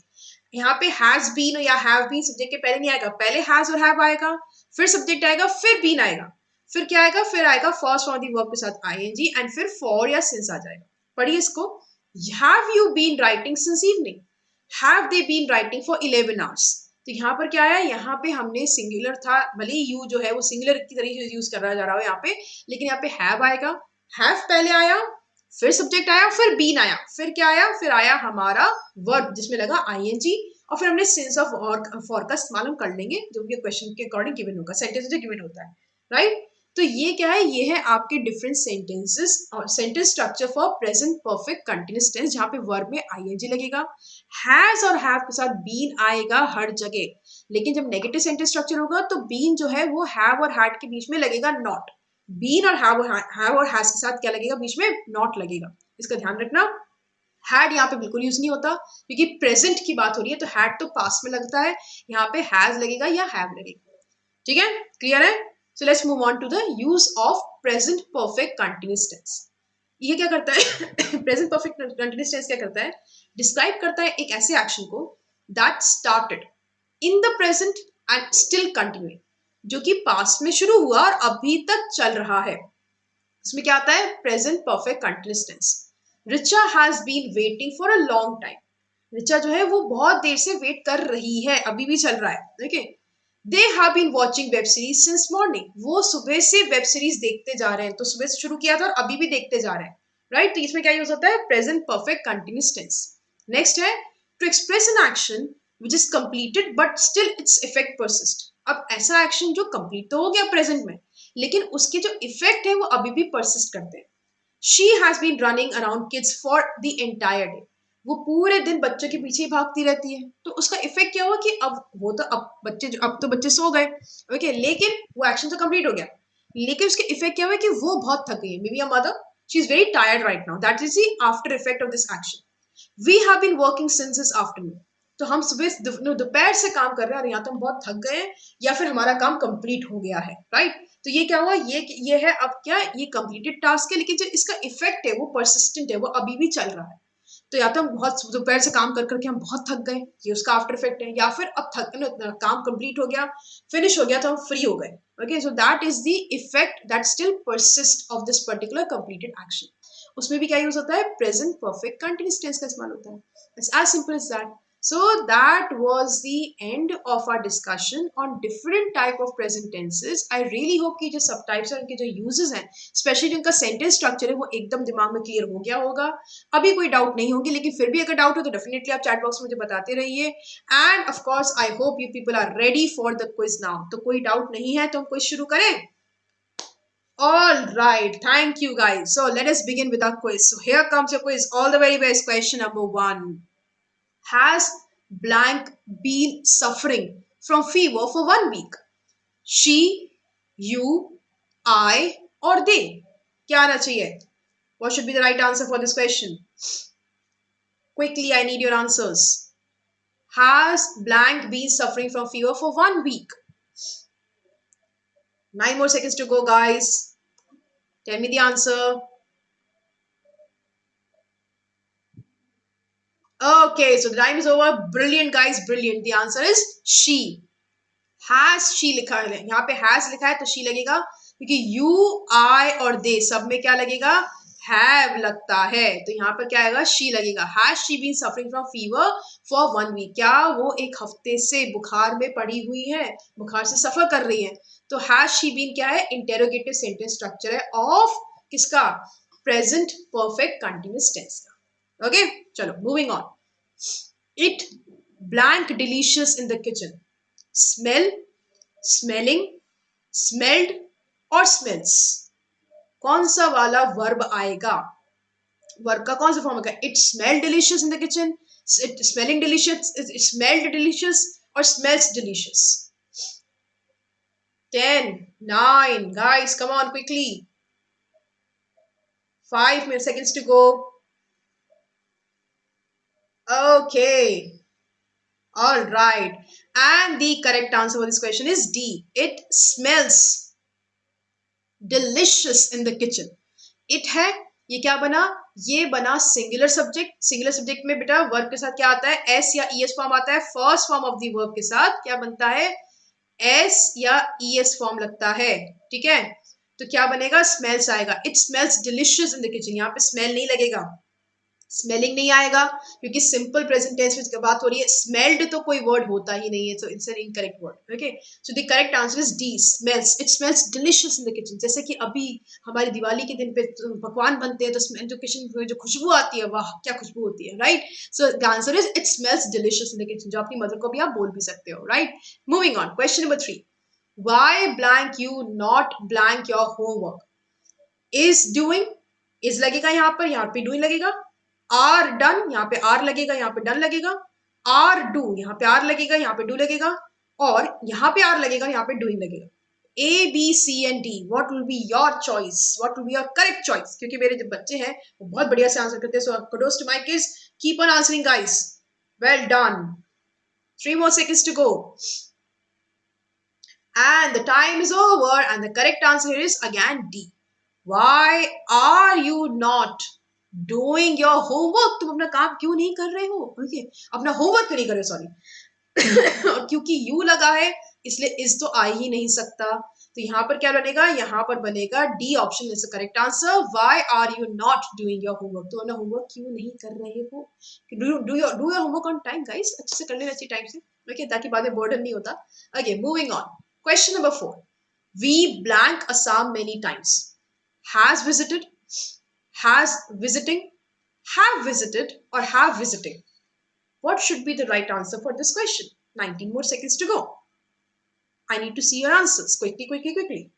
यहाँ पे हैज बीन या हैव बीन सब्जेक्ट के पहले नहीं आएगा, पहले हैज और हैव आएगा, फिर सब्जेक्ट आएगा, फिर बीन आएगा, फिर क्या आएगा, फिर आएगा first form of the verb के साथ आईएनजी, एंड फिर फॉर या सिंस आ जाएगा। पढ़िए इसको, have you been writing since evening, have they been writing for 11 hours. तो यहाँ पर क्या आया, यहाँ पे हमने सिंगुलर था, भले यू जो है वो सिंगुलर की तरीके से यूज कर रहा जा रहा हो यहाँ पे, लेकिन यहाँ पे हैव आएगा, हैव पहले आया, फिर सब्जेक्ट आया, फिर बीन आया, फिर क्या आया, फिर आया हमारा वर्ब जिसमें लगा आईएनजी, और फिर हमने सिंस ऑफ फॉर का इस्तेमाल हम कर लेंगे जो कि क्वेश्चन के अकॉर्डिंग गिवन होगा, सेंटेंस जो गिवन होता है, राइट। तो ये क्या है, ये है आपके डिफरेंट सेंटेंसेस और sentence structure for present perfect continuous tense, जहां पे वर्ब में आईएनजी लगेगा, हैज और हैव के साथ बीन आएगा हर जगह, लेकिन जब नेगेटिव सेंटेंस स्ट्रक्चर होगा तो बीन जो है वो हैव और हैड के बीच में लगेगा नॉट, बीन और हैव और हैज के साथ क्या लगेगा, बीच में नॉट लगेगा, इसका ध्यान रखना। हैड यहाँ पे बिल्कुल यूज नहीं होता क्योंकि प्रेजेंट की बात हो रही है, तो हैड तो पास्ट में लगता है, यहाँ पे हैज लगेगा या हैव लगेगा, ठीक है, क्लियर है। So let's move on to the use of present perfect continuous tense. ये क्या करता है प्रेजेंट परफेक्ट कंटिन्यूअस टेंस क्या करता है, डिस्क्राइब करता है एक ऐसे एक्शन को that started in the present and still continuing, जो कि पास्ट में शुरू हुआ और अभी तक चल रहा है, इसमें क्या आता है, present perfect continuous tense. Richa has been waiting for a long time, Richa जो है वो बहुत देर से वेट कर रही है, अभी भी चल रहा है, ठीक है। They have been watching web series since morning, वो सुबह से वेब सीरीज देखते जा रहे हैं, तो सुबह से शुरू किया था और अभी भी देखते जा रहे हैं, राइट? तो इसमें क्या यूज होता है? Present perfect continuous tense. Next है to express an action which is completed but still its effect persist. अब ऐसा एक्शन जो कंप्लीट तो हो गया प्रेजेंट में, लेकिन उसके जो इफेक्ट है वो अभी भी परसिस्ट करते हैं। She has been running around kids for the entire day, वो पूरे दिन बच्चों के पीछे ही भागती रहती है, तो उसका इफेक्ट क्या हुआ कि अब वो तो अब तो बच्चे सो गए, ओके, लेकिन वो एक्शन तो कंप्लीट हो गया, लेकिन उसके इफेक्ट क्या हुआ कि वो बहुत थक गई है, maybe a mother, she is very tired right now, that is the after effect of this action. We have been working since this afternoon, तो हम सुबह दोपहर से काम कर रहे हैं और यहाँ तो हम बहुत थक गए हैं, या फिर हमारा काम कंप्लीट हो गया है, राइट? तो ये क्या हुआ, ये है अब क्या, ये कंप्लीटेड टास्क है, लेकिन जो इसका इफेक्ट है वो परसिस्टेंट है, वो अभी भी चल रहा है। तो या तो हम बहुत दोपहर से काम कर करके हम बहुत थक गए, ये उसका आफ्टर इफेक्ट है, या फिर अब थक काम कंप्लीट हो गया, फिनिश हो गया, तो हम फ्री हो गए, okay. So that is the effect that still persist of this particular completed action. उसमें भी क्या यूज होता है? प्रेजेंट परफेक्ट कंटिन्यूस टेंस का इस्तेमाल होता है। It's as simple as that. So that was the end of our discussion on different type of present tenses. I really hope कि जो subtypes और उनके जो uses हैं, especially जो उनका sentence structure है, वो एकदम दिमाग में clear हो गया होगा। अभी कोई doubt नहीं होगी, लेकिन फिर भी अगर doubt हो तो definitely आप chat box में मुझे बताते रहिए। And of course, I hope you people are ready for the quiz now. तो कोई doubt नहीं है तो हम quiz शुरू करें? All right, thank you guys. So let us begin with our quiz. So here comes your quiz. All the very best. Question number 1. Has blank been suffering from fever for 1 week? She, you, I, or they? क्या आना चाहिए? What should be the right answer for this question? Quickly, I need your answers. Has blank been suffering from fever for 1 week? 9 more seconds to go, guys. Tell me the answer. Okay, so the time is over. Brilliant, guys. Brilliant. The answer is she. Has she लिखा है, यहाँ पे has लिखा है तो she लगेगा, क्योंकि you, I और they सब में क्या लगेगा? have लगता है, तो यहाँ पर क्या आएगा? she लगेगा। Has she been suffering from fever for 1 week? क्या वो एक हफ्ते से बुखार में पड़ी हुई है, बुखार से सफर कर रही है? तो has she been क्या है? इंटेरोगेटिव सेंटेंस स्ट्रक्चर है ऑफ किसका? प्रेजेंट परफेक्ट कंटिन्यूस टेंस का। ओके, चलो moving on. It blank delicious in the kitchen. Smell, smelling, smelled और स्मेल्स, कौन सा वाला वर्ब आएगा? वर्ब का कौन सा फॉर्म आएगा? It smell delicious in the kitchen, it smelling delicious, it smelled delicious और smells delicious. 10, 9, guys, come on quickly. 5 seconds to go. Okay. All right. And the correct answer for this question is D. It smells delicious in the kitchen. It है, ये क्या बना? ये बना singular subject. Singular subject में बेटा verb के साथ क्या आता है? एस या ईएस फॉर्म आता है। First form of the verb के साथ क्या बनता है? एस या ईएस फॉर्म लगता है, ठीक है? तो क्या बनेगा? स्मेल्स आएगा। It smells delicious in the kitchen, यहाँ पे स्मेल नहीं लगेगा, स्मेलिंग नहीं आएगा, क्योंकि सिंपल प्रेजेंट टेंस में बात हो रही है। स्मेल्ड तो कोई वर्ड होता ही नहीं है, so it's an incorrect word. Okay, so the correct answer is D, smells. It smells delicious in the kitchen. जैसे कि अभी हमारी दिवाली के दिन पे पकवान बनते हैं तो जो किचन में जो खुशबू आती है, वाह क्या खुशबू होती है, right? So the answer is it smells delicious in the kitchen, जो अपनी मदर को भी आप बोल भी सकते हो, right? Moving on, question number 3। Why blank you not blank your homework? Is doing, is लगेगा यहाँ पे doing लगेगा। आर डन, यहाँ पे आर लगेगा, यहाँ पे डन लगेगा। आर डू, यहाँ पे आर लगेगा, यहाँ पे डू लगेगा, और यहाँ पे आर लगेगा, यहाँ पे डूइंग लगेगा। A B C and D, what will be your choice? What will be your correct choice? क्योंकि मेरे जो बच्चे हैं वो बहुत बढ़िया से आंसर करते हैं, so kudos to my kids, keep on answering guys, well done. 3 more seconds to go and the time is over and the correct answer is again D. Why are you not doing your homework? तुम अपना काम क्यों नहीं कर रहे हो? Okay, अपना homework क्यों नहीं कर रहे हो, सॉरी। क्योंकि यू लगा है इसलिए इस तो आ ही नहीं सकता, तो यहाँ पर क्या बनेगा? यहाँ पर बनेगा D option is the correct answer. Why are you not doing your homework? तो अपना होमवर्क क्यों नहीं कर रहे हो? Do your homework on time guys, अच्छे से कर लेना चाहिए टाइम से। ओके, ताकि बाद में बर्डन नहीं होता. Okay, moving on. Question number 4. We blank Assam many times. Has visited, has visiting, have visited, or have visiting. What should be the right answer for this question? 19 more seconds to go. I need to see your answers. Quickly, quickly, quickly.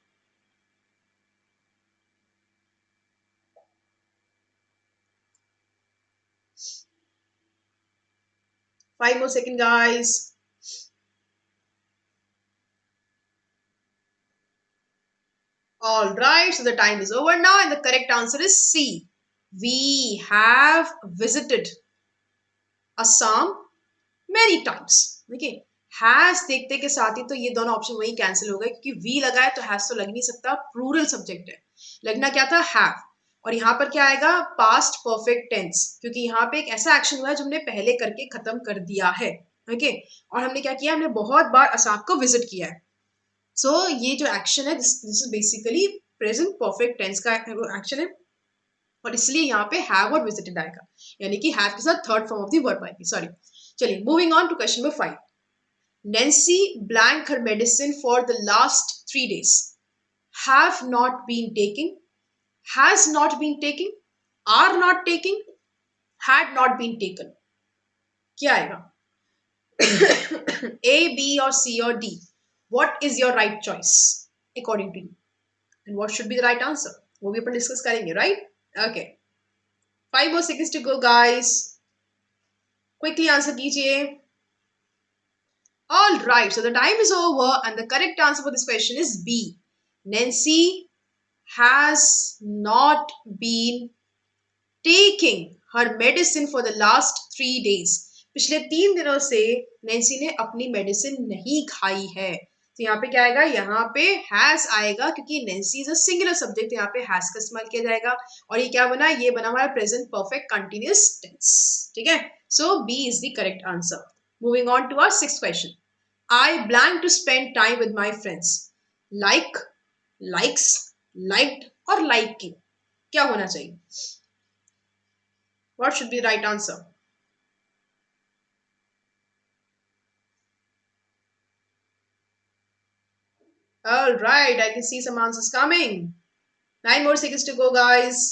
5 more seconds, guys. All right, so the time is over now, and the correct answer is C. We have visited Assam many times. Okay, has देखते के साथ ही तो ये दोनों option वही cancel हो गए, क्योंकि वी लगा है तो हैज तो लग नहीं सकता, प्लूरल सब्जेक्ट है. लगना क्या था? हैव. और यहाँ पर क्या आएगा? पास्ट परफेक्ट टेंस, क्योंकि यहाँ पे एक ऐसा एक्शन हुआ है जो हमने पहले करके खत्म कर दिया है. ओके, और हमने क्या किया? हमने बहुत बार असम को विजिट किया है. सो ये जो एक्शन है, this is basically present perfect tense का एक्शन है, और इसलिए यहाँ पे हैव और विजिटेड आएगा, यानी कि हैव के साथ third form of the verb आएगी. सॉरी. चलिए, moving on to question number 5. Nancy blank her medicine for the last 3 days. Have not been taking, has not been taking, are not taking, had not been taken. क्या आएगा? A, B or C or D? What is your right choice according to you? And what should be the right answer? वो भी अपन discuss करेंगे, right? Okay. 5 more seconds to go, guys. Quickly answer कीजिए. All right, so the time is over, and the correct answer for this question is B. Nancy has not been taking her medicine for the last 3 days. पिछले 3 दिनों से Nancy ने अपनी medicine नहीं खाई है. तो यहाँ पे क्या आएगा? यहाँ पे हैज आएगा, क्योंकि Nancy is a singular subject, यहाँ पे हैज का इस्तेमाल किया जाएगा. और ये क्या बना? ये बना हमारा प्रेजेंट परफेक्ट कंटिन्यूअस टेंस. ठीक है, so B is the correct answer. Moving on to our 6th question. I blank to spend time with my friends. Like, likes, liked or liking. क्या होना चाहिए? What should be the right answer? All right, I can see some answers coming. 9 more seconds to go, guys.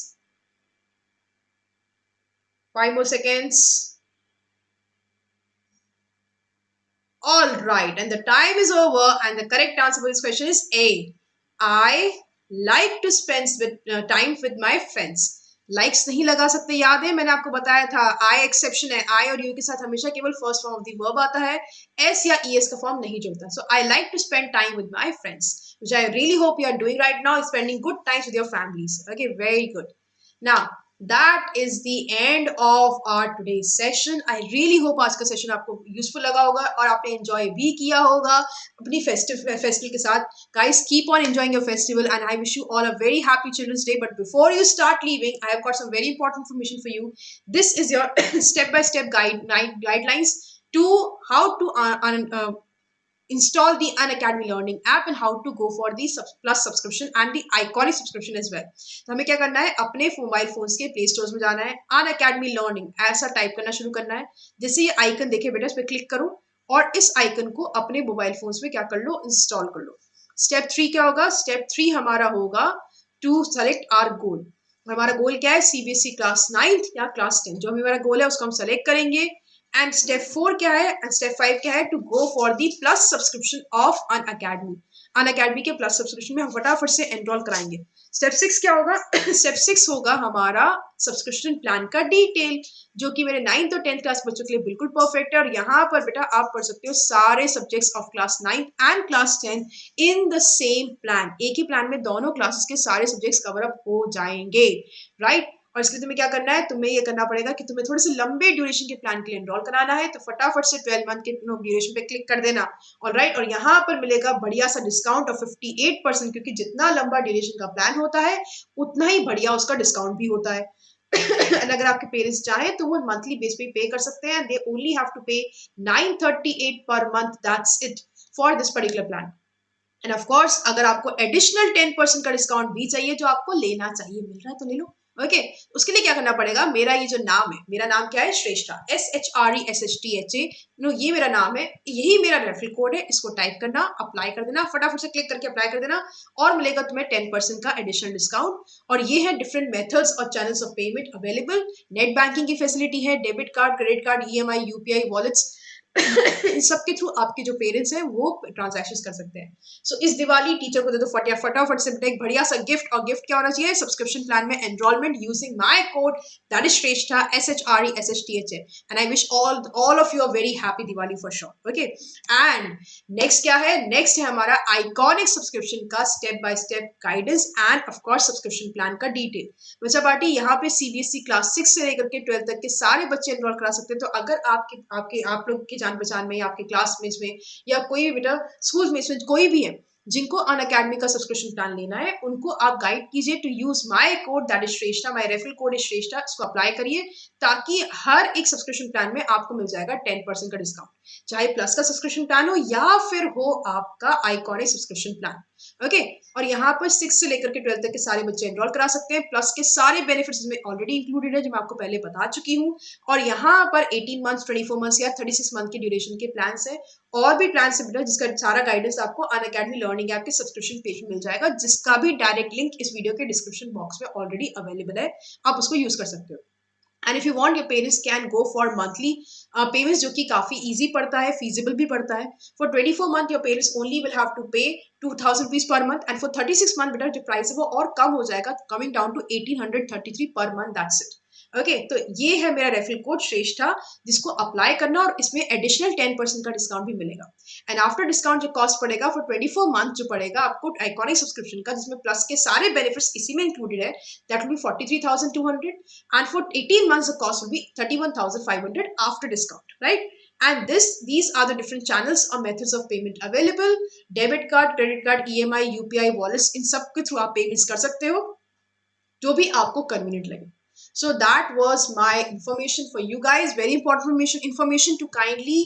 5 more seconds. All right, and the time is over, and the correct answer for this question is A. I like to spend time with my friends. Likes नहीं लगा सकते, याद है मैंने आपको बताया था. आई exception है, आई और यू के साथ हमेशा केवल first form of the verb आता है, एस या ई एस का फॉर्म नहीं जुड़ता. So I like to spend time with my friends, which I really hope you are doing right now, spending good times with your families. Okay, very good. Now that is the end of our today's session. I really hope आज का session आपको useful लगा होगा और आपने enjoy भी किया होगा अपनी फेस्टिवल के साथ. Guys, keep on enjoying your festival, and I wish you all a very happy Children's Day. But before you start leaving, I have got some very important information for you. This is your step-by-step guidelines to how to install the Unacademy Learning app and how to go for the plus subscription and the iconic subscription as well. तो हमें क्या करना है? अपने mobile phones के play stores में जाना है, Unacademy Learning ऐसा टाइप करना शुरू करना है. जैसे ये आइकन देखे बेटा, इस पर क्लिक करो और इस आइकन को अपने मोबाइल फोन्स में क्या कर लो? इंस्टॉल कर लो. स्टेप 3 क्या होगा? स्टेप 3 हमारा होगा टू सेलेक्ट आवर गोल. हमारा गोल क्या है? सीबीएसई क्लास 9th या क्लास 10, जो हमारा गोल है उसको हम सेलेक्ट करेंगे. एंड स्टेप 4 क्या है? एंड स्टेप 5 क्या है? To go for the plus subscription of Unacademy. Unacademy के प्लस सब्सक्रिप्शन में हम फटाफट से एनरोल कराएंगे. स्टेप 6 क्या होगा? स्टेप 6 होगा हमारा सब्सक्रिप्शन प्लान का डिटेल, जो कि मेरे 9th और 10th क्लास बच्चों के लिए बिल्कुल परफेक्ट है. और यहाँ पर बेटा आप पढ़ सकते हो सारे subjects of class 9th and class 10th in the same plan. एक ही प्लान में दोनों क्लासेस के सारे सब्जेक्ट्स कवर अप हो जाएंगे, राइट? और इसके लिए तुम्हें क्या करना है? तुम्हें ये करना पड़ेगा कि तुम्हें थोड़े से लंबे ड्यूरेशन के प्लान के लिए एनरोल कराना है. तो फटाफट से 12 मंथ के ड्यूरेशन पे क्लिक कर देना. ऑलराइट, और यहाँ पर मिलेगा बढ़िया सा डिस्काउंट ऑफ 58%, क्योंकि जितना लंबा ड्यूरेशन का प्लान होता है उतना ही बढ़िया उसका डिस्काउंट भी होता है. एंड अगर आपके पेरेंट्स चाहें तो वो मंथली बेस पे पे कर सकते हैं. दे ओनली हैव टू पे 938 per month. That's it for this particular plan. And of course अगर आपको एडिशनल 10% का डिस्काउंट भी चाहिए, जो आपको लेना चाहिए, मिल रहा है तो ले लो, ओके, उसके लिए क्या करना पड़ेगा, मेरा ये जो नाम है, मेरा नाम क्या है, श्रेष्ठा, SHRESHTHA, नो ये मेरा नाम है, यही मेरा रेफरल कोड है, इसको टाइप करना, अप्लाई कर देना, फटाफट से क्लिक करके अप्लाई कर देना और मिलेगा तुम्हें 10% का एडिशनल डिस्काउंट। और ये है डिफरेंट मेथड्स और channels of payment available, net banking की फैसिलिटी है, debit card, credit card, EMI, UPI, wallets, इन सब के थ्रू आपके जो पेरेंट्स हैं वो ट्रांजैक्शंस कर सकते हैं। सो इस दिवाली टीचर को दे दो फटाफट से बेटा एक बढ़िया सा गिफ्ट, और गिफ्ट क्या होना चाहिए, सब्सक्रिप्शन प्लान में enrollment using my code, that is Shreshtha, SHRESHTHA, and I wish all of you are very happy Diwali for sure. Okay, and next क्या है, नेक्स्ट है हमारा आइकॉनिक सब्सक्रिप्शन का step by step guidance and of course subscription plan का detail. बच्चा party यहाँ पे CBSE class 6 से लेकर के 12 तक के सारे बच्चे एनरोल करा सकते हैं। तो अगर आप लोग की जान पहचान में या आपके क्लासमेट्स में या कोई भी बेटा स्कूल में कोई भी है जिनको अनअकैडमी का सब्सक्रिप्शन प्लान लेना है, उनको आप गाइड कीजिए to use my code, that is Shreshtha, my referral code is Shreshtha, इसको अप्लाई करिए ताकि हर एक सब्सक्रिप्शन प्लान में आपको मिल जाएगा 10% का डिस्काउंट, चाहे प्लस का सब्सक्रिप्शन प्लान हो या फिर हो आपका आइकॉनिक सब्सक्रिप्शन प्लान। ओके, और यहाँ पर 6 से लेकर के 12 तक के सारे बच्चे एनरोल करा सकते हैं, प्लस के सारे बेनिफिट्स इसमें ऑलरेडी इंक्लूडेड है जो मैं आपको पहले बता चुकी हूँ। और यहाँ पर 18 मंथ्स, 24 मंथ्स या 36 मंथ की ड्यूरेशन के प्लान है, और भी प्लान है बेटा जिसका सारा गाइडेंस आपको अनअकैडमी लर्निंग ऐप के सब्सक्रिप्शन पेज में मिल जाएगा, जिसका भी डायरेक्ट लिंक इस वीडियो के डिस्क्रिप्शन बॉक्स में ऑलरेडी अवेलेबल है, आप उसको यूज कर सकते हो। And if you want, your parents can go for monthly payments, जो कि काफी इजी पड़ता है, फीजिबल भी पड़ता है। For 24 month your parents only will have to pay 2000 rupees per month, and for 36 month बेटा जो प्राइस है वो और कम हो जाएगा, coming down to 1833 per month, that's it. Okay, तो ये है मेरा रेफरल कोड श्रेष्ठा, जिसको अप्लाई करना और इसमें एडिशनल 10% का डिस्काउंट भी मिलेगा। एंड आफ्टर डिस्काउंट जो कॉस्ट पड़ेगा फॉर 24 मंथ जो पड़ेगा आपको आइकॉनिक सब्सक्रिप्शन का, जिसमें प्लस के सारे बेनिफिट्स इसी में इंक्लूडेड है, that will be 43,200, and for 18 months the cost will be 31,500 after discount, right? And these are the different channels or methods of payment available, debit card, credit card, EMI, UPI, wallets, इन सब के through आप payments कर सकते हो जो भी आपको convenient लगे। So that was my information for you guys. Very important information to kindly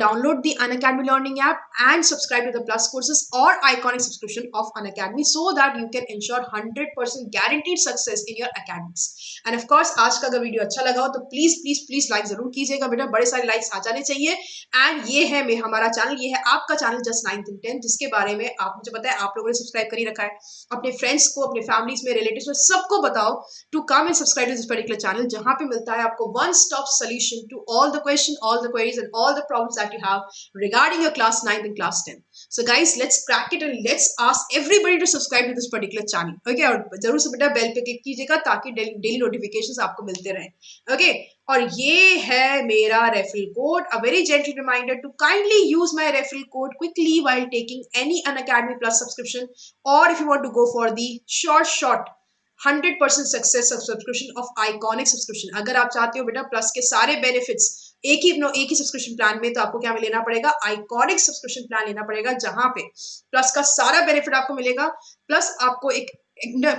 download the Unacademy Learning app and subscribe to the Plus courses or iconic subscription of Unacademy so that you can ensure 100% guaranteed success in your academics. And of course, आज का अगर video अच्छा लगा हो तो please please please like जरूर कीजिएगा बेटा, बड़े सारे लाइक्स आ जाने चाहिए। एंड ये है हमारा चैनल, ये है आपका channel just 9th and 10th, जिसके बारे में आप मुझे पता है आप लोगों ने सब्सक्राइब कर ही रखा है। अपने फ्रेंड्स को, अपने फैमिलीज में, रिलेटिव्स में सबको बताओ to come and subscribe to this particular channel, जहां पे मिलता है आपको one stop solution to all the question, all the queries and all the problems that you have regarding your class 9th and class 10th. So guys, let's crack it and let's ask everybody to subscribe to this particular channel. Okay, और जरूर से बेटा bell पे click कीजिएगा ताकि daily notifications आपको मिलते रहें। Okay, और ये है मेरा referral code, a very gentle reminder to kindly use my referral code quickly while taking any Unacademy Plus subscription, or if you want to go for the short 100% success subscription of iconic subscription. अगर आप चाहते हो बेटा plus के सारे benefits एक ही subscription plan में, तो आपको क्या लेना पड़ेगा, आइकॉनिक सब्सक्रिप्शन प्लान लेना पड़ेगा, जहां पे प्लस का सारा बेनिफिट आपको मिलेगा, प्लस आपको एक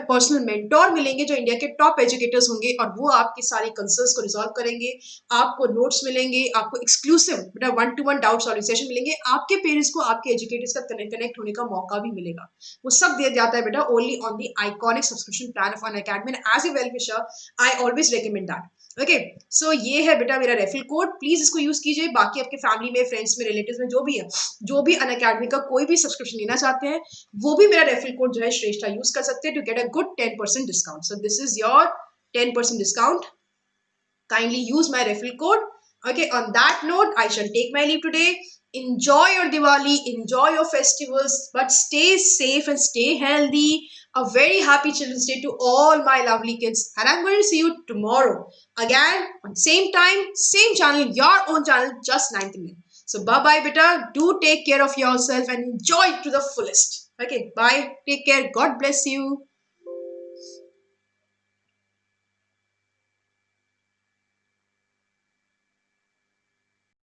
पर्सनल मेंटोर मिलेंगे जो इंडिया के टॉप एजुकेटर्स होंगे और वो आपकी सारी कंसर्न्स को रिजॉल्व करेंगे, आपको नोट्स मिलेंगे, आपको एक्सक्लूसिव बेटा 1-to-1 डाउट सॉल्विंग सेशन मिलेंगे, आपके पेरेंट्स को आपके एजुकेटर्स का कनेक्ट होने का मौका भी मिलेगा। वो सब दिया जाता है बेटा only on the iconic subscription plan of Unacademy, and as a well wisher I always recommend that. Okay, so ये है बेटा मेरा रेफरल कोड, प्लीज इसको यूज कीजिए। बाकी आपके फैमिली में, फ्रेंड्स में, रिलेटिव्स में जो भी है, जो भी अनअकैडमी का कोई भी सब्सक्रिप्शन लेना चाहते हैं, वो भी मेरा रेफरल कोड जो है श्रेष्ठा यूज कर सकते हैं to get a good 10% discount. So this is your 10% discount, kindly use my referral code. Okay, on that note, I shall take my leave today. Enjoy your Diwali, enjoy your festivals, but stay safe and stay healthy. A very happy Children's Day to all my lovely kids, and I'm going to see you tomorrow again on same time, same channel, your own channel, just 9th and 10th. So bye bye beta, do take care of yourself and enjoy it to the fullest. Okay, bye, take care, God bless you.